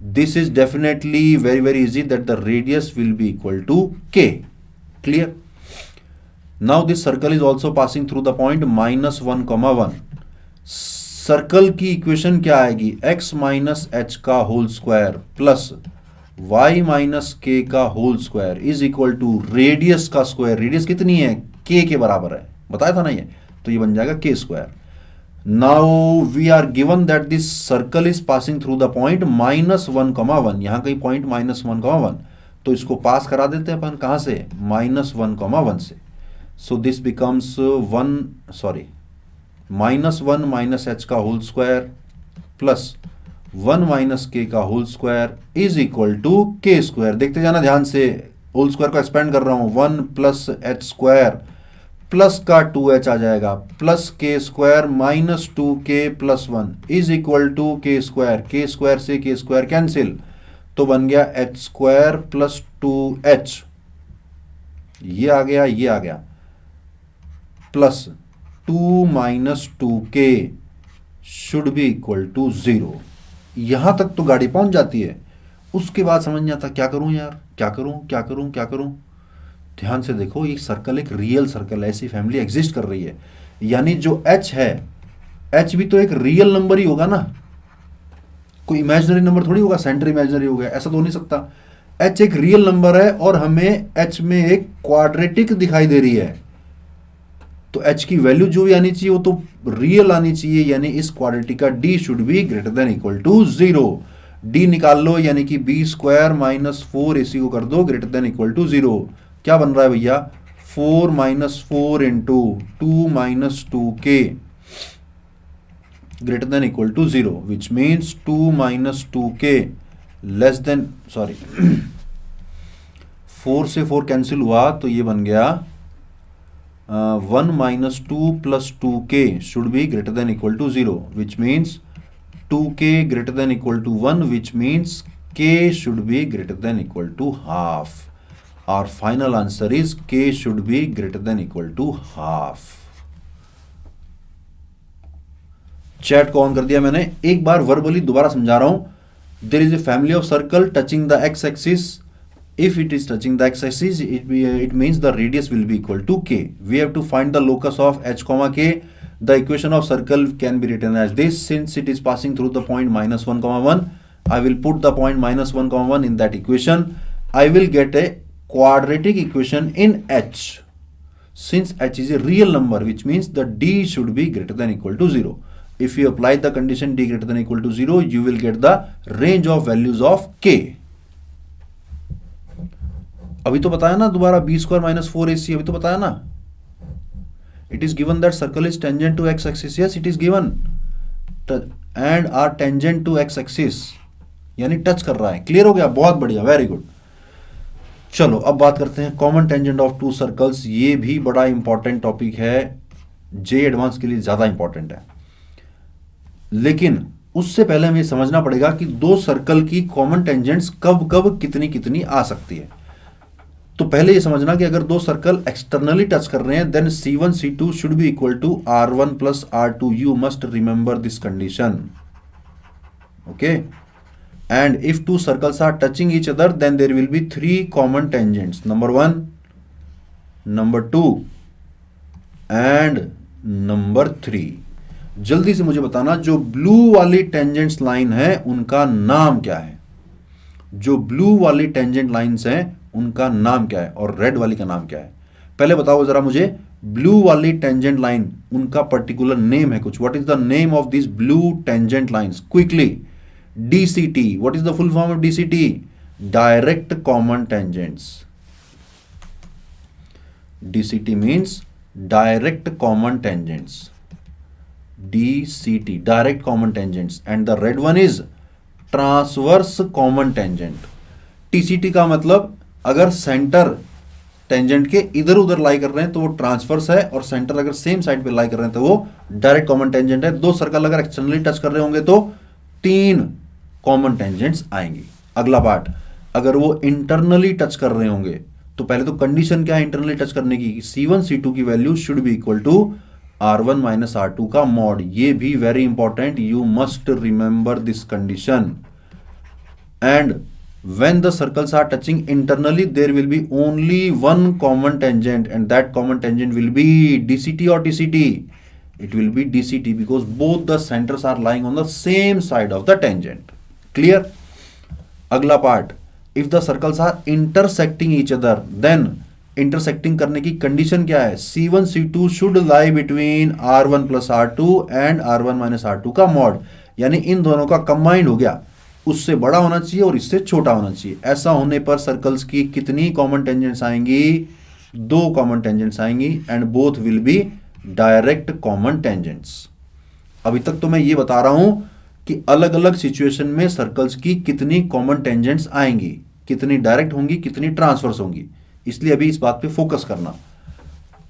This is definitely very very easy that the radius will be equal to k. Clear? Now this circle is also passing through the point -1,1. Circle की equation क्या आएगी? x minus H का whole square plus y minus k का whole square is equal to radius का square. Radius कितनी है? k के बराबर है, बताया था ना ये, तो ये बन जाएगा k square. Now we are given that this circle is passing through the point -1,1. यहां कहीं पॉइंट -1,1, तो इसको पास करा देते हैं अपन. कहां से? -1,1 से. So this becomes -1 minus H का whole square plus 1 minus k का whole square is equal to k square. देखते जाना ध्यान से, होल स्क्वायर को एक्सपेंड कर रहा हूं. 1 प्लस एच स्क्वायर प्लस का 2h आ जाएगा, plus k square minus 2k plus 1 is equal to k square. k square से k स्क्वायर कैंसिल, तो बन गया h स्क्वायर प्लस 2h. ये आ गया plus 2 minus 2k should be equal to 0. यहां तक तो गाड़ी पहुंच जाती है. उसके बाद समझ नहीं आता क्या करूं यार, क्या करूं क्या करूं क्या करूं। ध्यान से देखो, ये सर्कल एक रियल सर्कल है, ऐसी फैमिली एग्जिस्ट कर रही है, यानी जो एच है, एच भी तो एक रियल नंबर ही होगा ना, कोई इमेजिनरी नंबर थोड़ी होगा, सेंटर इमेजिनरी हो गया, ऐसा तो हो नहीं सकता। एच एक रियल नंबर है और हमें एच में एक क्वाड्रेटिक दिखाई दे रही है, तो एच की वैल्यू जो भी आनी चाहिए वो तो रियल आनी चाहिए, यानी इस क्वाड्रेटिक का D should be greater than equal to 0। D निकाल लो, यानी कि बी स्क्वायर माइनस 4ac को कर दो ग्रेटर देन इक्वल टू 0। क्या बन रहा है भैया, 4 minus 4 into 2 minus 2k greater than equal to 0, which means 2 minus 2k less than, sorry 4 से 4 कैंसिल हुआ तो ये बन गया 1 minus 2 plus 2k should be greater than equal to 0, which means 2k greater than equal to 1, which means k should be greater than equal to half. Our final answer is k should be greater than equal to half. Chat को on कर दिया मैंने, एक बार verbally दोबारा समझा रहा हूं। There is a family of circle touching the x axis, if it is touching the x axis it means the radius will be equal to k. We have to find the locus of h comma k. The equation of circle can be written as this, since it is passing through the point -1, I will put the point -1, in that equation. I will get a quadratic equation in h, since h is a real number, which means the d should be greater than equal to 0. If you apply the condition d greater than equal to 0, you will get the range of values of k. अभी तो बताया ना दोबारा, b square minus 4ac, अभी तो बताया ना। It is given that circle is tangent to x axis. Yes, it is given. And are tangent to x axis, यानी टच कर रहा है। क्लियर हो गया, बहुत बढ़िया, वेरी गुड। चलो अब बात करते हैं common tangent of two circles. ये भी बड़ा इंपॉर्टेंट टॉपिक है, जे एडवांस के लिए ज्यादा इंपॉर्टेंट है, लेकिन उससे पहले हमें समझना पड़ेगा कि दो सर्कल की कॉमन टेंजेंट्स कब कब कितनी कितनी आ सकती है। तो पहले ये समझना कि अगर दो सर्कल एक्सटर्नली टच कर रहे हैं, then C1 C2 should be equal to R1 plus R2। You must remember this condition, okay. And if two circles are touching each other, then there will be 3 common tangents. Number 1, number 2 and number 3. जल्दी से मुझे बताना, जो blue वाली tangents line है उनका नाम क्या है। जो ब्लू वाली टेंजेंट लाइंस हैं उनका नाम क्या है और रेड वाली का नाम क्या है। पहले बताओ जरा मुझे, ब्लू वाली टेंजेंट लाइन उनका पर्टिकुलर नेम है कुछ। What is the name of this blue tangent lines? Quickly, DCT. What is the full form of DCT? Direct common tangents. DCT means direct common tangents. DCT, direct common tangents. And the red one is transverse common tangent. TCT का मतलब अगर centre tangent के इधर उधर लाई कर रहे हैं तो वो ट्रांसवर्स है, और सेंटर अगर सेम साइड पे लाई कर रहे हैं तो वो डायरेक्ट कॉमन टेंजेंट है। दो सर्कल अगर एक्सटर्नली टच कर रहे होंगे तो 3 कॉमन टेंजेंट्स आएंगी। अगला पार्ट, अगर वो इंटरनली टच कर रहे होंगे तो पहले तो कंडीशन क्या है इंटरनली टच करने की, C1 C2 की value should be equal to R1 minus R2 का मॉड। ये भी very important, you must remember this condition. And when the circles are touching internally, there will be only one common tangent, and that common tangent will be DCT or TCT. It will be DCT because both the centers are lying on the same side of the tangent. Clear? अगला part, if the circles are intersecting each other, then intersecting करने की condition क्या है? C1 C2 should lie between R1 plus R2 and R1 minus R2 का mod, यानी इन दोनों का combined हो गया, उससे बड़ा होना चाहिए और इससे छोटा होना चाहिए। ऐसा होने पर सर्कल्स की कितनी कॉमन टेंजेंट्स आएंगी? 2 कॉमन टेंजेंट्स आएंगी, and both will be direct common tangents. अभी तक तो मैं ये बता रहा हूं कि अलग अलग सिचुएशन में सर्कल्स की कितनी कॉमन टेंजेंट्स आएंगी, कितनी डायरेक्ट होंगी, कितनी ट्रांसवर्स होंगी, इसलिए अभी इस बात पे फोकस करना।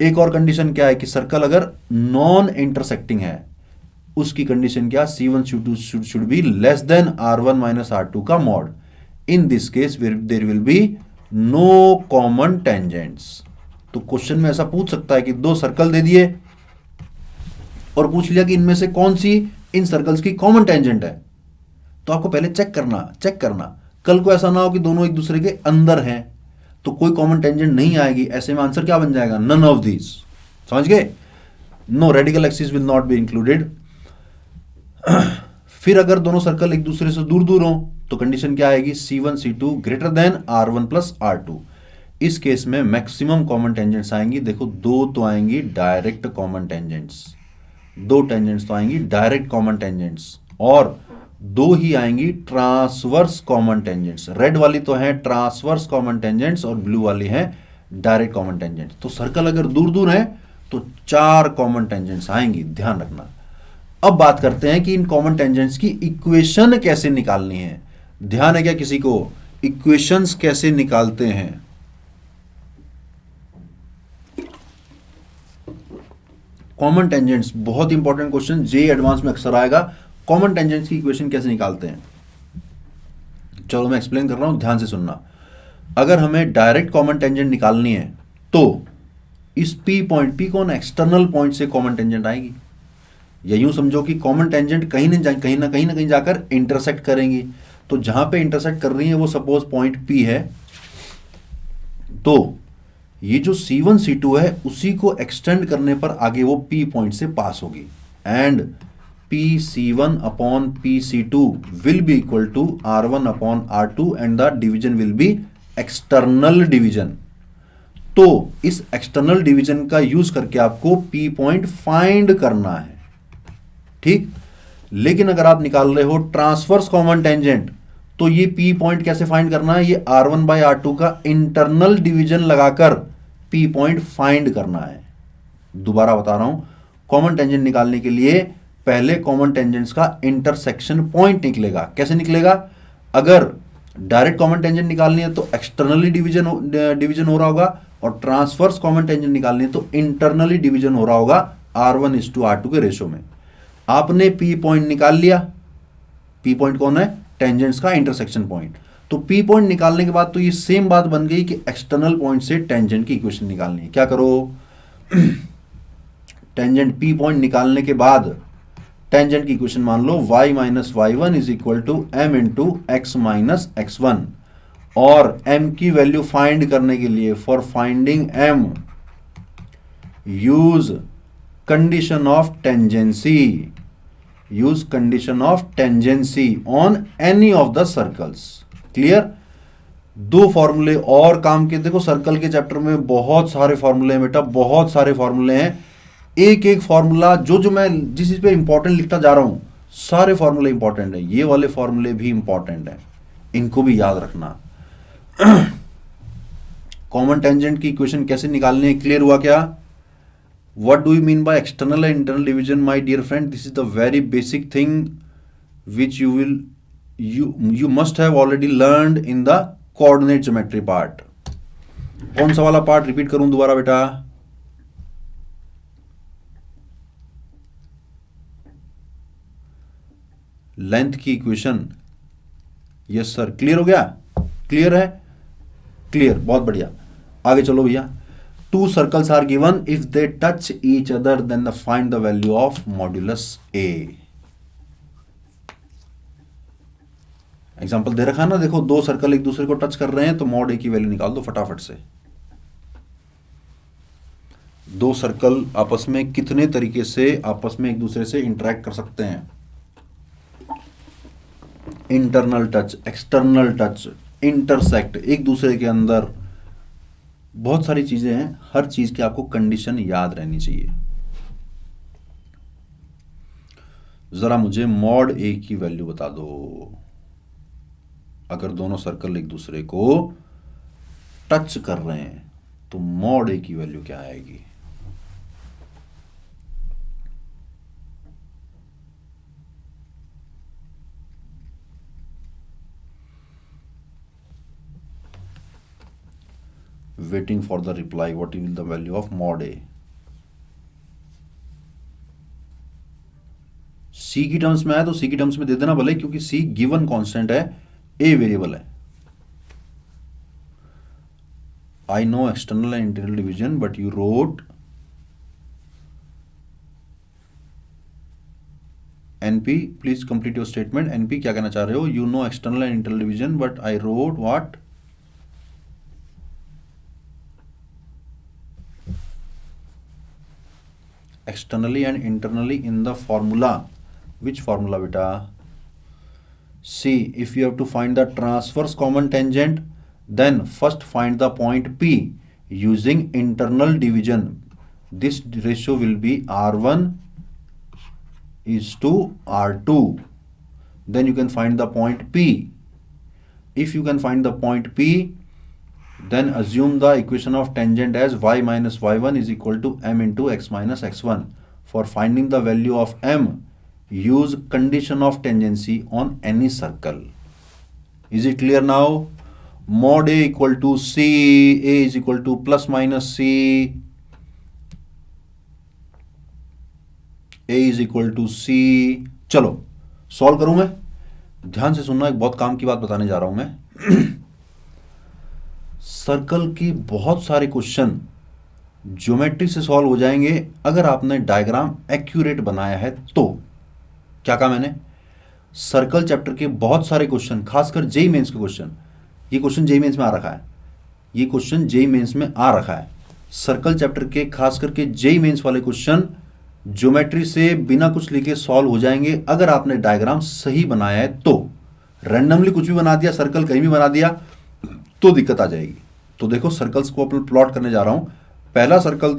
एक और कंडीशन क्या है कि सर्कल अगर नॉन इंटरसेक्टिंग है, उसकी कंडीशन क्या? C1 C2 should be less than R1 minus R2 का mod. In this case there will be no common tangents. तो क्वेश्चन में ऐसा पूछ सकता है कि 2 सर्कल दे दिए और पूछ लिया कि इनमें से कौन सी इन सर्कल्स की कॉमन टेंजेंट है। तो आपको पहले चेक करना कल को ऐसा ना हो कि दोनों एक दूसरे के अंदर हैं तो कोई कॉमन टेंजेंट नहीं आएगी, ऐसे में आंसर क्या बन जाएगा, नन ऑफ दीज। समझ गए, no radical axis will not be included. फिर अगर दोनों सर्कल एक दूसरे से दूर दूर हो तो कंडीशन क्या आएगी, C1 C2 greater than R1 plus R2। इस केस में मैक्सिमम कॉमन टेंजेंट्स आएंगी, देखो दो तो आएंगी डायरेक्ट कॉमन टेंजेंट्स, दो टेंजेंट्स तो आएंगी डायरेक्ट कॉमन टेंजेंट्स, और दो ही आएंगी ट्रांसवर्स कॉमन टेंजेंट्स। रेड वाली तो है ट्रांसवर्स कॉमन टेंजेंट्स और ब्लू वाली है डायरेक्ट कॉमन टेंजेंट्स। तो सर्कल अगर दूर दूर है तो चार कॉमन टेंजेंट्स आएंगी, ध्यान रखना। अब बात करते हैं कि इन कॉमन टेंजेंट्स की इक्वेशन कैसे निकालनी है। ध्यान है क्या किसी को, इक्वेशंस कैसे निकालते हैं? कॉमन टेंजेंट्स बहुत इंपॉर्टेंट क्वेश्चन, जे एडवांस में अक्सर आएगा। कॉमन टेंजेंट्स की इक्वेशन कैसे निकालते हैं, चलो मैं एक्सप्लेन कर रहा हूं, ध्यान से सुनना। अगर हमें डायरेक्ट कॉमन टेंजेंट निकालनी है तो इस पी पॉइंट, पी कौन, एक्सटर्नल पॉइंट से कॉमन टेंजेंट आएगी, या यूं समझो कि कॉमन टेंजेंट कहीं ना कहीं जाकर इंटरसेक्ट करेंगी। तो जहां पे इंटरसेक्ट कर रही है वो सपोज पॉइंट पी है, तो ये जो C1 C2 है उसी को एक्सटेंड करने पर आगे वो P पॉइंट से पास होगी, and PC1 upon PC2 will be equal to R1 upon R2 and the division will be external division. तो इस एक्सटर्नल डिवीजन का यूज करके आपको P पॉइंट फाइंड करना है, ठीक। लेकिन अगर आप निकाल रहे हो ट्रांसवर्स कॉमन टेंजेंट तो ये P पॉइंट कैसे फाइंड करना है, ये R1 बाय R2 का इंटरनल डिवीजन लगाकर P पॉइंट फाइंड करना है। दोबारा बता रहा हूं, कॉमन टेंजेंट निकालने के लिए पहले कॉमन टेंजेंट्स का इंटरसेक्शन पॉइंट निकलेगा। कैसे निकलेगा, अगर डायरेक्ट कॉमन टेंजेंट निकालनी है तो एक्सटर्नली डिवीजन हो रहा होगा, और ट्रांसवर्स कॉमन टेंजेंट निकालनी है तो इंटरनली डिवीजन हो रहा होगा R1:R2 के रेशो में। आपने P पॉइंट निकाल लिया, P पॉइंट कौन है, टेंजेंट्स का इंटरसेक्शन पॉइंट। तो P पॉइंट निकालने के बाद तो ये सेम बात बन गई कि एक्सटर्नल पॉइंट से टेंजेंट की इक्वेशन निकालनी है। क्या करो, टेंजेंट P पॉइंट निकालने के बाद टेंजेंट की इक्वेशन मान लो y minus y1 is equal to m into x minus x1, और m की वैल्यू फाइंड करने के लिए, for finding m use condition of tangency, use condition of tangency on any of the circles. Clear, दो फॉर्मूले और काम के, देखो सर्कल के चैप्टर में बहुत सारे फॉर्मूले हैं बेटा, बहुत सारे फॉर्मूले हैं। एक एक फॉर्मूला जो मैं जिस चीज पे इंपॉर्टेंट लिखता जा रहा हूं, सारे फॉर्मूले इंपॉर्टेंट है, ये वाले फॉर्मूले भी इंपॉर्टेंट है, इनको भी याद रखना। कॉमन टेंजेंट की इक्वेशन कैसे निकालनी है, क्लियर हुआ क्या? What do you mean by external and internal division, my dear friend? This is the very basic thing which you must have already learned in the coordinate geometry part. कौन सा वाला part repeat करूं दोबारा बेटा? Length की equation. Yes sir, clear हो गया? Clear है? क्लियर, बहुत बढ़िया। आगे चलो भैया। Two circles are given, if they touch each other then find the value of modulus A। Example दे रखा है ना, देखो दो सर्कल एक दूसरे को टच कर रहे हैं तो मॉड A की वैल्यू निकाल दो फटाफट से। दो सर्कल आपस में कितने तरीके से आपस में एक दूसरे से इंटरेक्ट कर सकते हैं, internal touch, external touch, intersect, एक दूसरे के अंदर, बहुत सारी चीजें हैं। हर चीज की आपको कंडीशन याद रहनी चाहिए। जरा मुझे मॉड ए की वैल्यू बता दो, अगर दोनों सर्कल एक दूसरे को टच कर रहे हैं तो मॉड ए की वैल्यू क्या आएगी? Waiting for the reply. What will the value of mod A? C की टर्म्स में आया तो C की टर्म्स में दे देना भले, क्योंकि C गिवन कांस्टेंट है, A वेरिएबल है। I know external and internal division, but you wrote NP please complete your statement. NP क्या कहना चाह रहे हो? You know external and internal division but I wrote what? Externally and internally in the formula. Which formula beta? See, if you have to find the transverse common tangent, then first find the point P using internal division. This ratio will be R1 is to R2. Then you can find the point P. If you can find the point P, then assume the equation of tangent as y minus y1 is equal to m into x minus x1. For finding the value of m, use condition of tangency on any circle. Is it clear now? Mod a equal to c, a is equal to plus minus c, a is equal to c. चलो solve करूं मैं, ध्यान से सुनना, एक बहुत काम की बात बताने जा रहा हूं मैं। सर्कल की बहुत सारे क्वेश्चन ज्योमेट्री से सॉल्व हो जाएंगे अगर आपने डायग्राम एक्यूरेट बनाया है तो। क्या कहा मैंने? सर्कल चैप्टर के बहुत सारे क्वेश्चन, खासकर जेई मेंस के क्वेश्चन, ये क्वेश्चन जेई मेंस में आ रखा है, ये क्वेश्चन जेई मेंस में आ रखा है। सर्कल चैप्टर के खास करके जेई मेंस वाले क्वेश्चन ज्योमेट्री से बिना कुछ लिखे सॉल्व हो जाएंगे अगर आपने डायग्राम सही बनाया है तो। रैंडमली कुछ भी बना दिया, सर्कल कहीं भी बना दिया तो दिक्कत आ जाएगी। तो देखो सर्कल्स को अपन प्लॉट करने जा रहा हूं। पहला सर्कल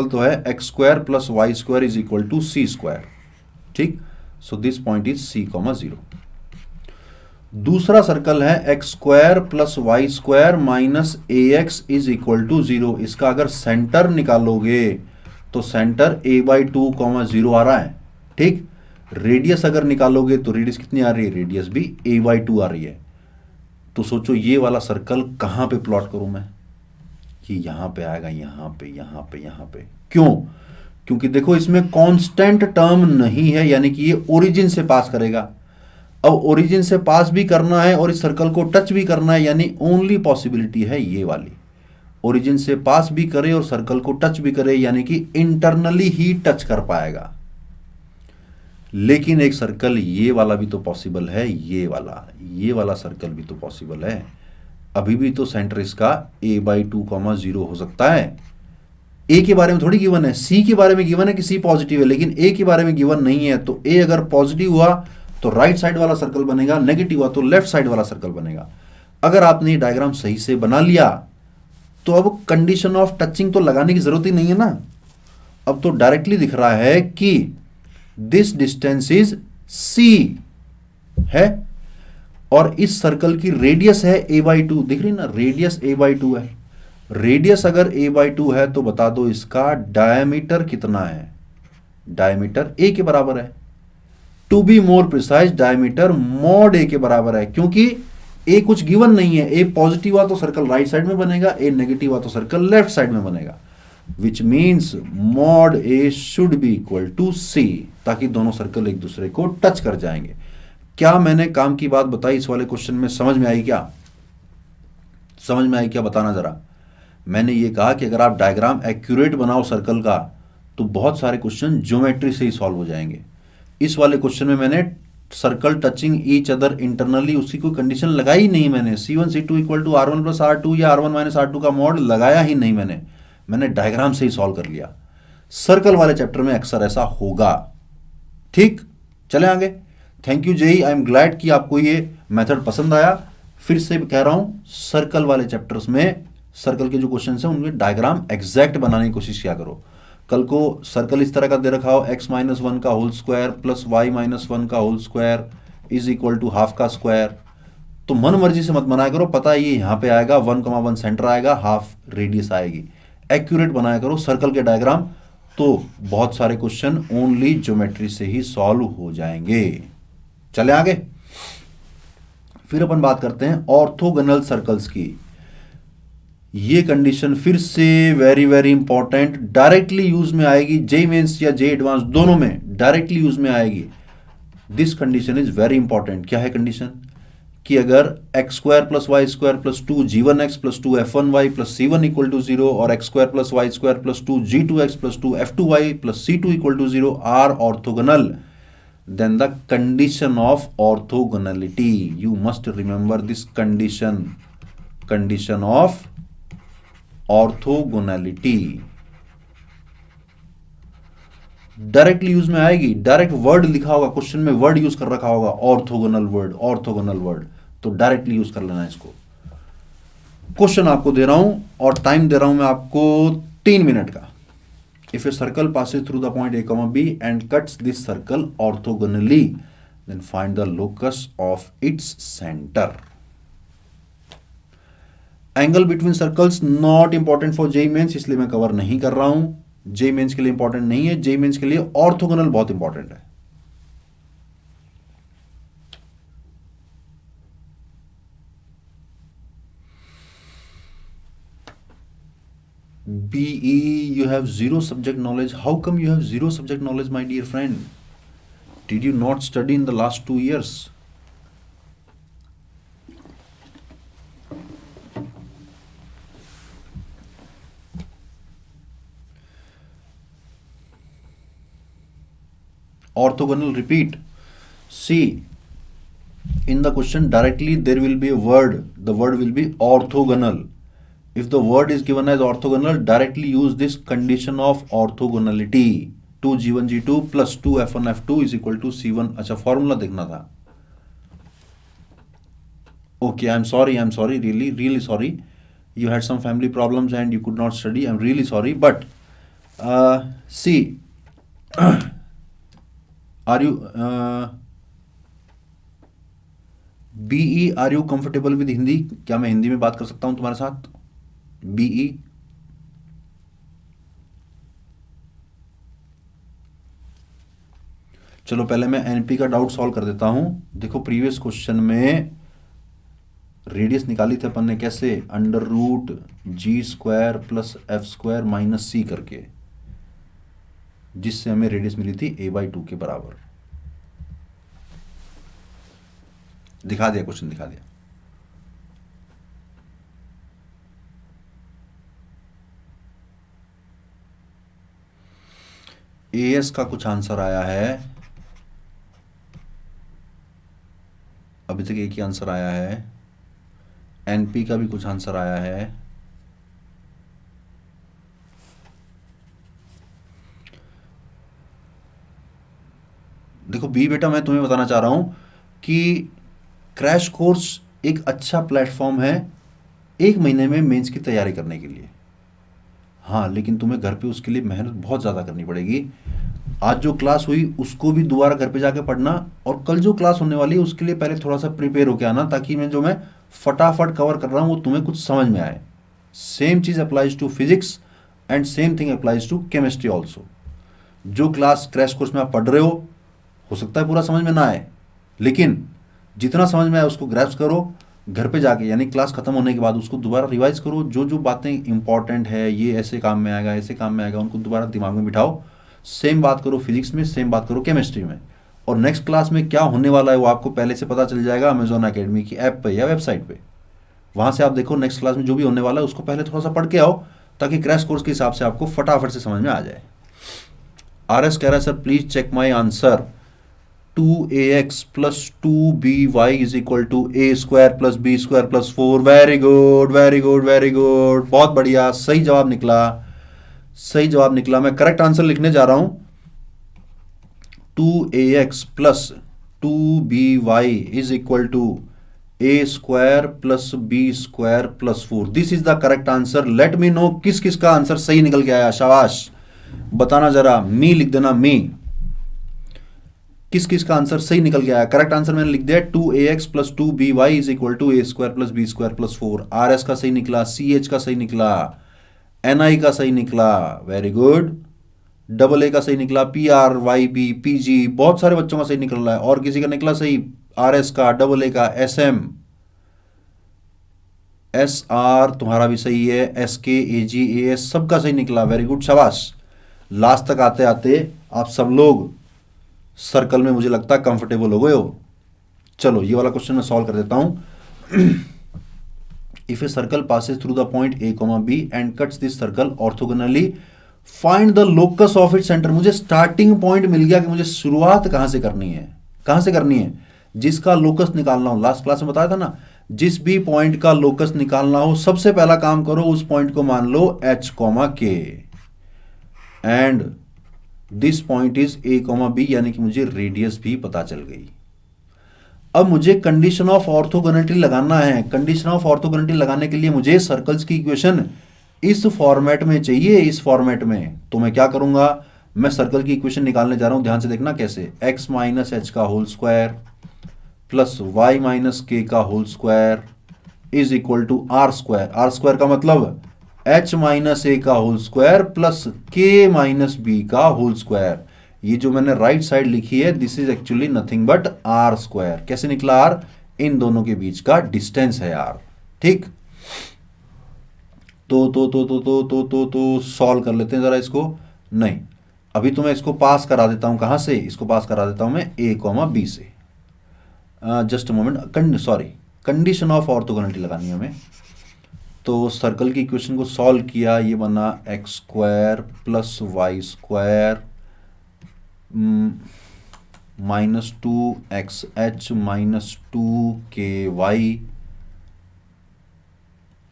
तो है x square plus Y square is equal to c square, ठीक। So this point is c, 0। दूसरा सर्कल है x square plus Y square minus a x is equal to 0। इसका अगर सेंटर निकालोगे तो सेंटर a/2, 0 आ रहा है, ठीक। रेडियस अगर निकालोगे तो रेडियस कितनी आ रही है? रेडियस भी a/2 आ रही है। तो सोचो ये वाला सर्कल कहां पे प्लॉट करूं मैं? ये यहां पे आएगा, यहां पे, यहां पे, यहां पे। क्यों? क्योंकि देखो इसमें कांस्टेंट टर्म नहीं है, यानी कि ये ओरिजिन से पास करेगा। अब ओरिजिन से पास भी करना है और इस सर्कल को टच भी करना है, यानी ओनली पॉसिबिलिटी है ये वाली, ओरिजिन से पास भी करे और सर्कल को टच भी करे, यानी कि इंटरनली ही टच कर पाएगा। लेकिन एक सर्कल ये वाला भी तो पॉसिबल है, ये वाला सर्कल भी तो पॉसिबल है। अभी भी तो सेंटर इसका a/2, 0 हो सकता है। a के बारे में थोड़ी गिवन है, c के बारे में गिवन है कि c पॉजिटिव है, लेकिन a के बारे में गिवन नहीं है। तो a अगर पॉजिटिव हुआ तो राइट साइड वाला सर्कल बनेगा, नेगेटिव हुआ तो लेफ्ट साइड वाला सर्कल बनेगा। अगर आपने डायग्राम सही से बना लिया तो अब कंडीशन ऑफ टचिंग तो लगाने की जरूरत ही नहीं है ना। अब तो डायरेक्टली दिख रहा है कि दिस डिस्टेंस इज c है और इस सर्कल की रेडियस है a/2, दिख रही ना, रेडियस a/2 है। रेडियस अगर a/2 है तो बता दो इसका डायमीटर कितना है? डायमीटर a के बराबर है। To be more precise diameter mod a के बराबर है, क्योंकि a कुछ गिवन नहीं है। a पॉजिटिव हुआ तो सर्कल राइट साइड में बनेगा, a नेगेटिव हुआ तो सर्कल लेफ्ट साइड में बनेगा, which means mod a should be equal to c, ताकि दोनों सर्कल एक दूसरे को टच कर जाएंगे। क्या मैंने काम की बात बताई इस वाले क्वेश्चन में? समझ में आई क्या? समझ में आई क्या? बताना जरा। मैंने ये कहा कि अगर आप डायग्राम एक्यूरेट बनाओ सर्कल का तो बहुत सारे क्वेश्चन ज्योमेट्री से ही सॉल्व हो जाएंगे। इस वाले क्वेश्चन में मैंने circle touching each other internally उसकी कोई कंडीशन लगाई नहीं मैंने। c1 c2 equal to r1 plus r2 या r1 माइनस r2 का मॉड लगाया ही नहीं मैंने डायग्राम से ही सॉल्व कर लिया। सर्कल वाले चैप्टर में अक्सर ऐसा होगा, ठीक। चले आगे। Thank you JEE, I am glad कि आपको ये मेथड पसंद आया। फिर से कह रहा हूं, सर्कल वाले चैप्टर्स में सर्कल के जो क्वेश्चन हैं उनमें डायग्राम एग्जैक्ट बनाने की कोशिश किया करो। कल को सर्कल इस तरह का दे रखा हो, x-1 का होल स्क्वायर प्लस y-1 का whole square is equal to half का स्क्वायर, तो मन मर्जी से मत बनाया करो। पता है ये यहां पे आएगा, 1,1 सेंटर आएगा, हाफ रेडियस आएगी। एक्यूरेट बनाया करो सर्कल के डायग्राम, तो बहुत सारे क्वेश्चन ओनली ज्योमेट्री से ही सॉल्व हो जाएंगे। चले आगे। फिर अपन बात करते हैं ऑर्थोगोनल सर्कल्स की। ये कंडीशन फिर से very very important, directly use में आएगी, जेई मेंस या जेई एडवांस दोनों में डायरेक्टली यूज में आएगी। This condition is very important. क्या है कंडीशन? कि अगर x square plus Y square plus 2 g1x plus 2 f1y plus c1 equal to 0 और x square plus Y square plus 2 g2x plus 2 f2y plus c2 equal to 0 are orthogonal, then the condition of orthogonality, you must remember this condition of orthogonality directly use में आएगी, direct word लिखा होगा question में, word use कर रखा होगा orthogonal word, तो directly use कर लेना इसको। क्वेश्चन आपको दे रहा हूं और टाइम दे रहा हूं मैं आपको 3 मिनट का। If a circle passes through the point A, B and cuts this circle orthogonally, then find the locus of its center. Angle between circles not important for JEE mains, इसलिए मैं cover नहीं कर रहा हूं। JEE mains के लिए important नहीं है, जेईई मेंस के लिए ऑर्थोगोनल बहुत इंपॉर्टेंट है। BE, you have zero subject knowledge. How come you have zero subject knowledge, my dear friend? Did you not study in the last 2 years? Orthogonal, repeat. See, in the question directly there will be a word. The word will be orthogonal. If the word is given as orthogonal, directly use this condition of orthogonality. 2g1 g2 plus 2f1 f2 is equal to c1. अच्छा formula देखना था। Okay, I'm sorry, really sorry. You had some family problems and you could not study. I'm really sorry, but see, are you BE, are you comfortable with Hindi? क्या मैं हिंदी में बात कर सकता हूं तुम्हारे साथ? BE, चलो पहले मैं एनपी का डाउट सॉल्व कर देता हूं। देखो प्रीवियस क्वेश्चन में रेडियस निकाली थी अपन ने कैसे, √g² plus f² minus c करके, जिससे हमें रेडियस मिली थी a/2 के बराबर। दिखा दिया क्वेश्चन, दिखा दिया। एएस का कुछ आंसर आया है, अभी तक एक ही आंसर आया है। एनपी का भी कुछ आंसर आया है। देखो बी बेटा, मैं तुम्हें बताना चाह रहा हूं कि क्रैश कोर्स एक अच्छा प्लेटफॉर्म है 1 महीने में मेंस की तैयारी करने के लिए। हाँ, लेकिन तुम्हें घर पे उसके लिए मेहनत बहुत ज़्यादा करनी पड़ेगी। आज जो क्लास हुई उसको भी दोबारा घर पे जाके पढ़ना, और कल जो क्लास होने वाली है उसके लिए पहले थोड़ा सा प्रिपेयर होके आना, ताकि मैं फटाफट कवर कर रहा हूँ वो तुम्हें कुछ समझ में आए। सेम चीज़ applies to physics and same thing applies to chemistry also. जो क्लास क्रैश कोर्स में आप पढ़ रहे हो सकता है पूरा समझ में ना आए, लेकिन जितना समझ में आए उसको ग्रैस्प करो। घर पे जाके यानी क्लास खत्म होने के बाद उसको दोबारा रिवाइज करो। जो जो बातें इंपॉर्टेंट है, ये ऐसे काम में आएगा, ऐसे काम में आएगा, उनको दोबारा दिमाग में बिठाओ। सेम बात करो फिजिक्स में, सेम बात करो केमिस्ट्री में। और नेक्स्ट क्लास में क्या होने वाला है वो आपको पहले से पता चल जाएगा अमेजॉन अकेडमी की ऐप पे या वेबसाइट पे। वहाँ से आप देखो नेक्स्ट क्लास में जो भी होने वाला है उसको पहले थोड़ा सा पढ़ के आओ, ताकि क्रैश कोर्स के हिसाब से आपको फटाफट से समझ में आ जाए। RS कह रहा है sir please check my answer. 2ax plus 2by is equal to a² plus b² plus 4। Very good, very good, very good, बहुत बढ़िया, सही जवाब निकला, सही जवाब निकला। मैं करेक्ट आंसर लिखने जा रहा हूं। 2ax plus 2by is equal to a² plus b² plus 4। This is the correct answer. Let me know किस किस का आंसर सही निकल के आया। शाबाश, बताना जरा, मी लिख देना, मी। किस किस का आंसर सही निकल गया? करेक्ट आंसर मैंने लिख दिया 2ax plus 2by is equal to a² plus b² plus 4। RS का सही निकला, CH का सही निकला, NI का सही निकला, वेरी गुड। AA का सही निकला, PR, YB, PG, बहुत सारे बच्चों का सही निकल रहा है। और किसी का निकला सही? RS का, AA का, SM, SR तुम्हारा भी सही है, SK, AG, AS सबका सही निकला, वेरी गुड, शाबाश। लास्ट तक आते आते आप सब लोग सर्कल में मुझे लगता है कंफर्टेबल हो गए हो। चलो ये वाला क्वेश्चन मैं सॉल्व कर देता हूं। If a circle passes through the point A, B and cuts this circle orthogonally, find the locus of it centre, मुझे स्टार्टिंग पॉइंट मिल गया कि मुझे शुरुआत कहां से करनी है, कहां से करनी है, जिसका लोकस निकालना हो। लास्ट क्लास में बताया था ना, जिस भी पॉइंट का लोकस निकालना हो सबसे पहला काम करो उस पॉइंट को मान लो h comma k, and this point is a comma b, यानी कि मुझे रेडियस भी पता चल गई। अब मुझे कंडीशन ऑफ ऑर्थोगोनलिटी लगाना है। कंडीशन ऑफ ऑर्थोगोनलिटी लगाने के लिए मुझे सर्कल्स की इक्वेशन इस फॉर्मेट में चाहिए, इस फॉर्मेट में। तो मैं क्या करूंगा, मैं सर्कल की इक्वेशन निकालने जा रहा हूं, ध्यान से देखना कैसे। x माइनस एच का whole square plus y minus k का whole square is equal to r square. R square का मतलब h माइनस ए का whole square plus k minus b का होल स्क्वायर। ये जो मैंने राइट साइड लिखी है this is actually nothing but r square. कैसे निकला आर, इन दोनों के बीच का डिस्टेंस है आर। ठीक, तो सॉल्व कर लेते हैं जरा इसको। नहीं, अभी तो मैं इसको पास करा देता हूं, कहां से, इसको पास करा देता हूं मैं a कॉमा बी से। Just a moment, sorry, condition of orthogonality लगानी है हमें। तो सर्कल की इक्वेशन को सॉल्व किया, ये बना x square plus Y square minus two x h minus two k y,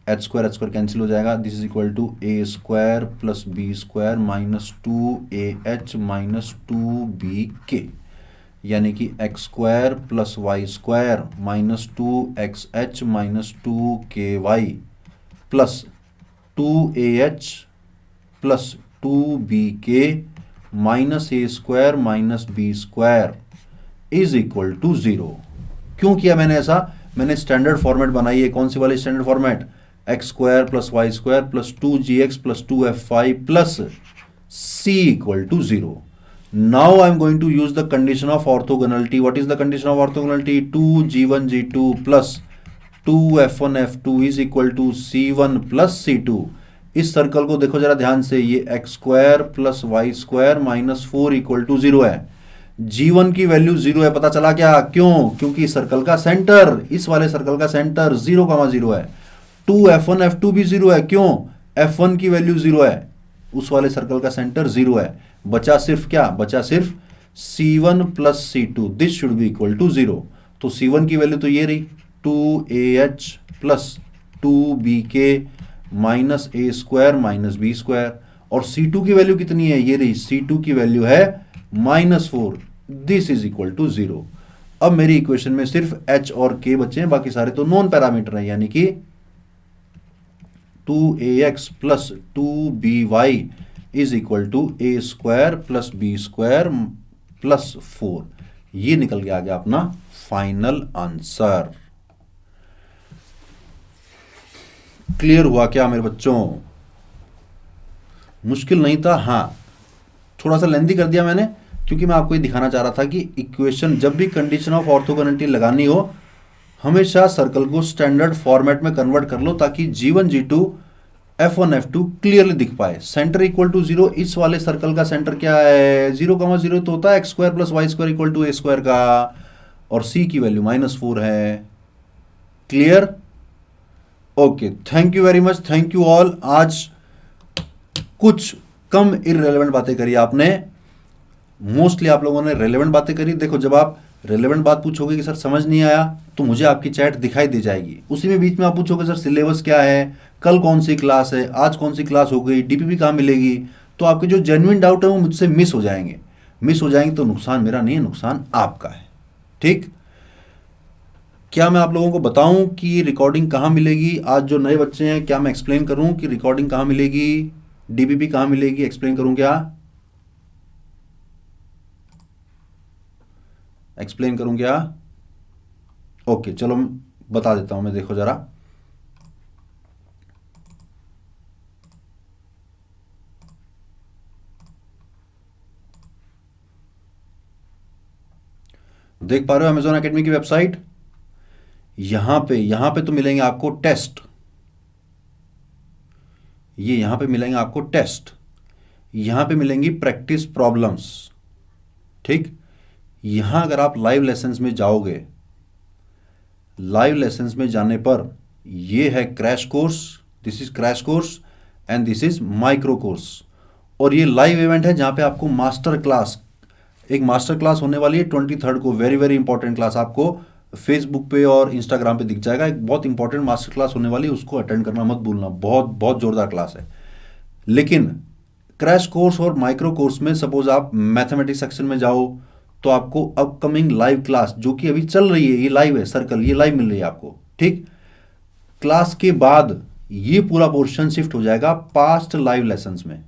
h square cancel हो जाएगा। This is equal to a square plus b square minus two a h minus two b k, यानी कि x square plus Y square minus two x h minus two k y plus two a h plus two b k minus a square minus b square is equal to 0। क्यों किया मैंने ऐसा, मैंने standard format बनाई है। कौन सी वाली standard format, x square plus Y square plus two g x plus two f y plus c equal to 0। Now I am going to use the condition of orthogonality. What is the condition of orthogonality, 2g1g2 plus 2f1f2 is equal to c1 plus c2। इस circle को देखो जरा ध्यान से, ये x square plus Y square minus 4 equal to 0 है। g1 की value 0 है, पता चला क्या, क्यों, क्योंकि सर्कल का सेंटर, इस वाले सर्कल का सेंटर 0,0 है। 2f1 f2 भी 0 है, क्यों, f1 की वैल्यू 0 है, उस वाले सर्कल का सेंटर 0 है। बचा सिर्फ क्या, बचा सिर्फ c1 plus c2, this should be equal to 0। तो c1 की वैल्यू तो ये रही 2ah plus 2bk minus a square minus b square, और c2 की वैल्यू कितनी है, ये रही, c2 की वैल्यू है -4, दिस इज इक्वल टू 0। अब मेरी इक्वेशन में सिर्फ h और k बचे हैं, बाकी सारे तो नॉन पैरामीटर हैं, यानी कि 2ax plus 2by is equal to a square plus b square plus 4। ये निकल के आ गया अपना फाइनल आंसर। क्लियर हुआ क्या मेरे बच्चों, मुश्किल नहीं था। हाँ, थोड़ा सा लेंथी कर दिया मैंने, क्योंकि मैं आपको ये दिखाना चाह रहा था कि इक्वेशन जब भी कंडीशन ऑफ ऑर्थोगोनलिटी लगानी हो, हमेशा सर्कल को स्टैंडर्ड फॉर्मेट में कन्वर्ट कर लो, ताकि g1 g2 f1 f2 clearly दिख पाए। सेंटर इक्वल टू 0, इस वाले सर्कल का सेंटर क्या है, 0,0 तो होता है x square plus Y square equal to a square का, और c की वैल्यू -4 है। Clear, okay, thank you very much, thank you all. आज कुछ कम इररेलेवेंट बातें करी आपने, मोस्टली आप लोगों ने रेलेवेंट बातें करी। देखो, जब आप रेलेवेंट बात पूछोगे कि सर समझ नहीं आया, तो मुझे आपकी चैट दिखाई दे जाएगी। उसी में बीच में आप पूछोगे सर सिलेबस क्या है, कल कौन सी क्लास है, आज कौन सी क्लास हो गई, डीपीपी कहाँ मिलेगी, तो आपके जो जेन्युइन डाउट है वो मुझसे मिस हो जाएंगे। मिस हो जाएंगे तो नुकसान मेरा नहीं है, नुकसान आपका है। ठीक, क्या मैं आप लोगों को बताऊं कि रिकॉर्डिंग कहाँ मिलेगी? आज जो नए बच्चे हैं, क्या मैं एक्सप्लेन करूं कि रिकॉर्डिंग कहाँ मिलेगी, डीपीपी कहाँ मिलेगी, एक्सप्लेन करूं क्या, एक्सप्लेन करूं क्या? ओके, चलो बता देता हूं मैं, देखो जरा। देख पा रहे हो अमेजॉन एकेडमी की वेबसाइट? यहां पे तो मिलेंगे आपको टेस्ट, ये यहां पे मिलेंगे आपको टेस्ट, यहां पे मिलेंगी प्रैक्टिस प्रॉब्लम्स। ठीक, यहां अगर आप लाइव लेसन्स में जाओगे, लाइव लेसन्स में जाने पर ये है crash course, this is crash course and this is micro course. और ये लाइव इवेंट है जहाँ पे आपको मास्टर क्लास, एक मास्टर क्लास होने वाली है 23 को, वेरी वेरी इंपॉर्टेंट क्लास आपको फेसबुक पे और इंस्टाग्राम पे दिख जाएगा। एक बहुत इंपॉर्टेंट मास्टर क्लास होने वाली है, उसको अटेंड करना मत भूलना, बहुत बहुत जोरदार क्लास है। लेकिन क्रैश कोर्स और माइक्रो कोर्स में सपोज आप मैथमेटिक्स सेक्शन में जाओ तो आपको अपकमिंग लाइव क्लास जो कि अभी चल रही है, ये लाइव है, सर्कल ये लाइव मिल रही है आपको, ठीक। क्लास के बाद ये पूरा पोर्शन शिफ्ट हो जाएगा पास्ट लाइव लेसन्स में।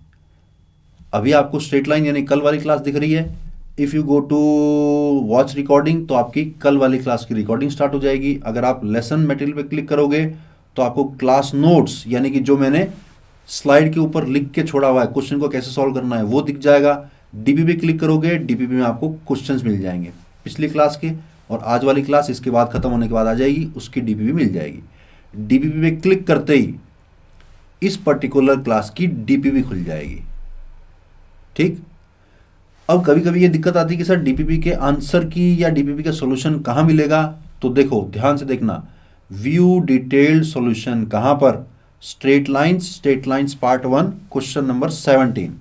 अभी आपको स्ट्रेट लाइन यानी कल वाली क्लास दिख रही है, if you go to watch recording तो आपकी कल वाली क्लास की रिकॉर्डिंग स्टार्ट हो जाएगी। अगर आप लेसन मटेरियल पे क्लिक करोगे तो आपको क्लास नोट्स यानी कि जो मैंने स्लाइड के ऊपर लिख के छोड़ा हुआ है, क्वेश्चन को कैसे सॉल्व करना है वो दिख जाएगा। डीपीपी क्लिक करोगे, डीपीपी में आपको क्वेश्चंस मिल जाएंगे पिछली क्लास के, और आज वाली क्लास इसके बाद खत्म होने के बाद आ जाएगी, उसकी डीपीपी मिल जाएगी। डीपीपी पे क्लिक करते ही इस पर्टिकुलर क्लास की डीपीपी खुल जाएगी, ठीक। अब कभी कभी ये दिक्कत आती है कि सर डीपीपी के आंसर की या डीपीपी का सॉल्यूशन कहाँ मिलेगा, तो देखो ध्यान से देखना, व्यू डिटेल्ड सॉल्यूशन कहाँ पर, straight lines part 1 question number 17,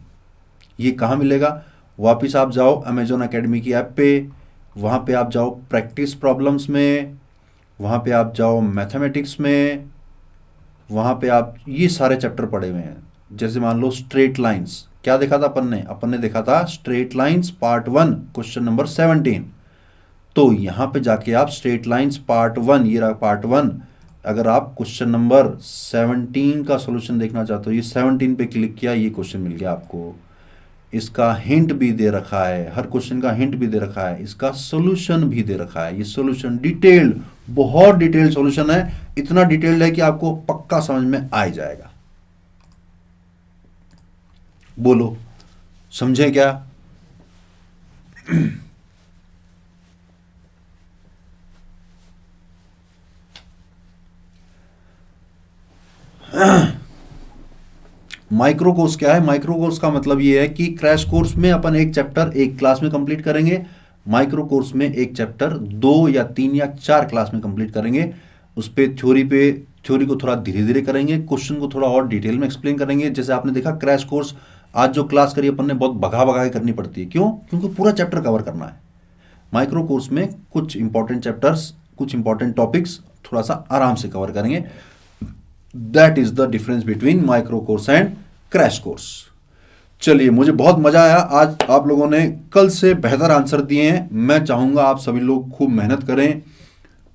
ये कहाँ मिलेगा। वापिस आप जाओ अमेजोन अकेडमी की ऐप पे, वहाँ पे आप जाओ प्रैक्टिस प्रॉब्लम्स में, वहाँ पे आप जाओ मैथमेटिक्स में, वहाँ पे आप ये सारे चैप्टर पढ़े हुए हैं। जैसे मान लो स्ट्रेट लाइंस, क्या देखा था अपन ने देखा था straight lines part 1 question number 17। तो यहाँ पे जाके आप स्ट्रेट लाइंस पार्ट 1, ये रहा पार्ट 1, अगर आप क्वेश्चन नंबर 17 का सॉल्यूशन देखना चाहते हो, ये 17 पे क्लिक किया, ये क्वेश्चन मिल गया आपको। इसका हिंट भी दे रखा है, हर क्वेश्चन का हिंट भी दे रखा है, इसका सॉल्यूशन भी दे रखा है। ये सॉल्यूशन डिटेल्ड, बहुत डिटेल्ड सॉल्यूशन है, इतना डिटेल्ड है कि आपको पक्का समझ में आ जाएगा। बोलो समझे क्या? माइक्रो कोर्स क्या है? माइक्रो कोर्स का मतलब ये है कि क्रैश कोर्स में अपन एक चैप्टर एक क्लास में कंप्लीट करेंगे, माइक्रो कोर्स में एक चैप्टर 2 या 3 या 4 क्लास में कंप्लीट करेंगे। उस पर थ्योरी को थोड़ा धीरे धीरे करेंगे, क्वेश्चन को थोड़ा और डिटेल में एक्सप्लेन करेंगे। जैसे आपने देखा क्रैश कोर्स आज जो क्लास करी अपन ने बहुत भगा भगा के करनी पड़ती है, क्यों? क्योंकि पूरा चैप्टर कवर करना है। माइक्रो कोर्स में कुछ इंपॉर्टेंट चैप्टर्स, कुछ इंपॉर्टेंट टॉपिक्स थोड़ा सा आराम से कवर करेंगे। That is the difference between micro course and crash course. चलिए, मुझे बहुत मजा आया, आज आप लोगों ने कल से बेहतर आंसर दिए हैं। मैं चाहूंगा आप सभी लोग खूब मेहनत करें,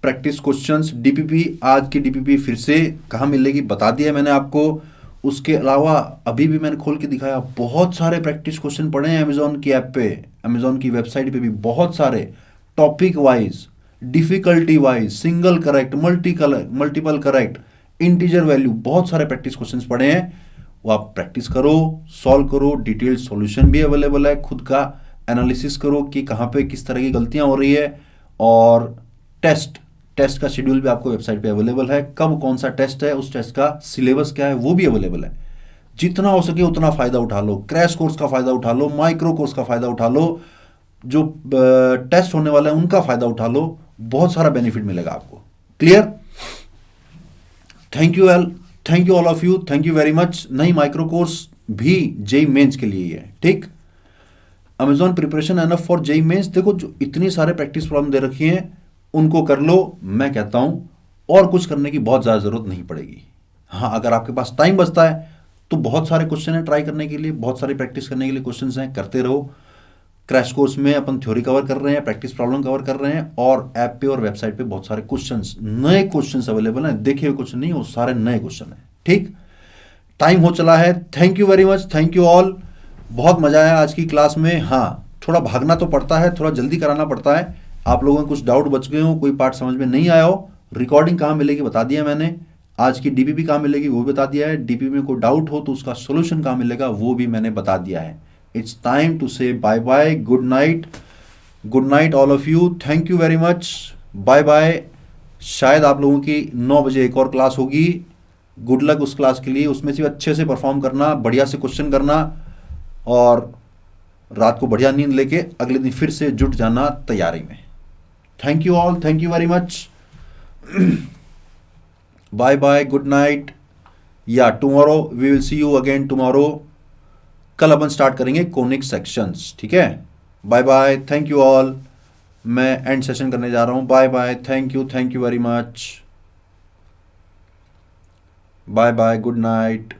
प्रैक्टिस क्वेश्चंस। डीपीपी, आज की डीपीपी फिर से कहाँ मिलेगी बता दिया मैंने आपको। उसके अलावा अभी भी मैंने खोल के दिखाया, बहुत सारे प्रैक्टिस क्वेश्चन पड़े हैं अमेजोन की ऐप पे, अमेजोन की वेबसाइट पे भी बहुत सारे, topic wise, difficulty wise, single correct, multiple correct, integer value, बहुत सारे प्रैक्टिस क्वेश्चंस पड़े हैं। वो आप प्रैक्टिस करो, सॉल्व करो, डिटेल्ड सॉल्यूशन भी अवेलेबल है, खुद का एनालिसिस करो कि कहाँ पे किस तरह की गलतियां हो रही है। और टेस्ट का शेड्यूल भी आपको वेबसाइट पे अवेलेबल है, कब कौन सा टेस्ट है, उस टेस्ट का सिलेबस क्या है वो भी अवेलेबल है। जितना हो सके उतना फायदा उठा लो, क्रैश कोर्स का फायदा उठा लो, माइक्रो कोर्स का फायदा उठा लो, जो टेस्ट होने वाला है उनका फायदा उठा लो, बहुत सारा बेनिफिट मिलेगा आपको। Clear? Thank you all of you, thank you very much. नई माइक्रो कोर्स भी जेई मेंस के लिए ही है, ठीक। Amazon preparation enough for JEE mains, देखो जो इतनी सारे प्रैक्टिस प्रॉब्लम दे रखी हैं उनको कर लो। मैं कहता हूं और कुछ करने की बहुत ज़्यादा ज़रूरत नहीं पड़ेगी। हाँ, अगर आपके पास टाइम बचता है तो बहुत सारे क्वेश्चन हैं ट्राई करने के लिए, बहुत सारी प्रैक्टिस करने के लिए क्वेश्चन हैं, करते रहो। क्रैश कोर्स में अपन थ्योरी कवर कर रहे हैं, प्रैक्टिस प्रॉब्लम कवर कर रहे हैं, और ऐप पे और वेबसाइट पे बहुत सारे क्वेश्चंस, नए क्वेश्चंस अवेलेबल हैं, देखे हुए क्वेश्चन नहीं, वो सारे नए क्वेश्चन हैं, ठीक। टाइम हो चला है, thank you very much, thank you all. बहुत मजा आया आज की क्लास में। हाँ, थोड़ा भागना तो पड़ता है, थोड़ा जल्दी कराना पड़ता है। आप लोगों को कुछ डाउट बच गए हो, कोई पार्ट समझ में नहीं आया हो, रिकॉर्डिंग कहाँ मिलेगी बता दिया मैंने, आज की डीपीपी कहाँ मिलेगी वो भी बता दिया है, डीपीपी में कोई डाउट हो तो उसका सोल्यूशन कहाँ मिलेगा वो भी मैंने बता दिया है। It's time to say bye bye, good night all of you, thank you very much, bye bye. शायद आप लोगों की 9 बजे एक और क्लास होगी, गुड लक उस क्लास के लिए, उसमें से अच्छे से परफॉर्म करना, बढ़िया से क्वेश्चन करना, और रात को बढ़िया नींद लेके अगले दिन फिर से जुट जाना तैयारी में। Thank you all, thank you very much, bye bye, good night. या tomorrow we will see you again tomorrow. कल अपन स्टार्ट करेंगे कोनिक सेक्शंस, ठीक है। Bye bye, thank you all. मैं एंड सेशन करने जा रहा हूँ। Bye bye, thank you very much. Bye bye, good night,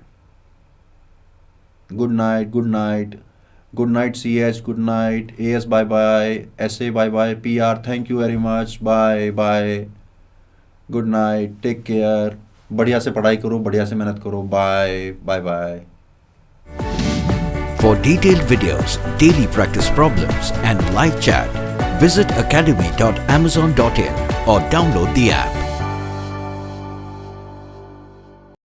good night, good night, good night CH, good night AS, bye bye, SA bye bye, PR thank you very much, bye bye, good night, take care. बढ़िया से पढ़ाई करो, बढ़िया से मेहनत करो। Bye bye bye. For detailed videos, daily practice problems and live chat, visit academy.amazon.in or download the app.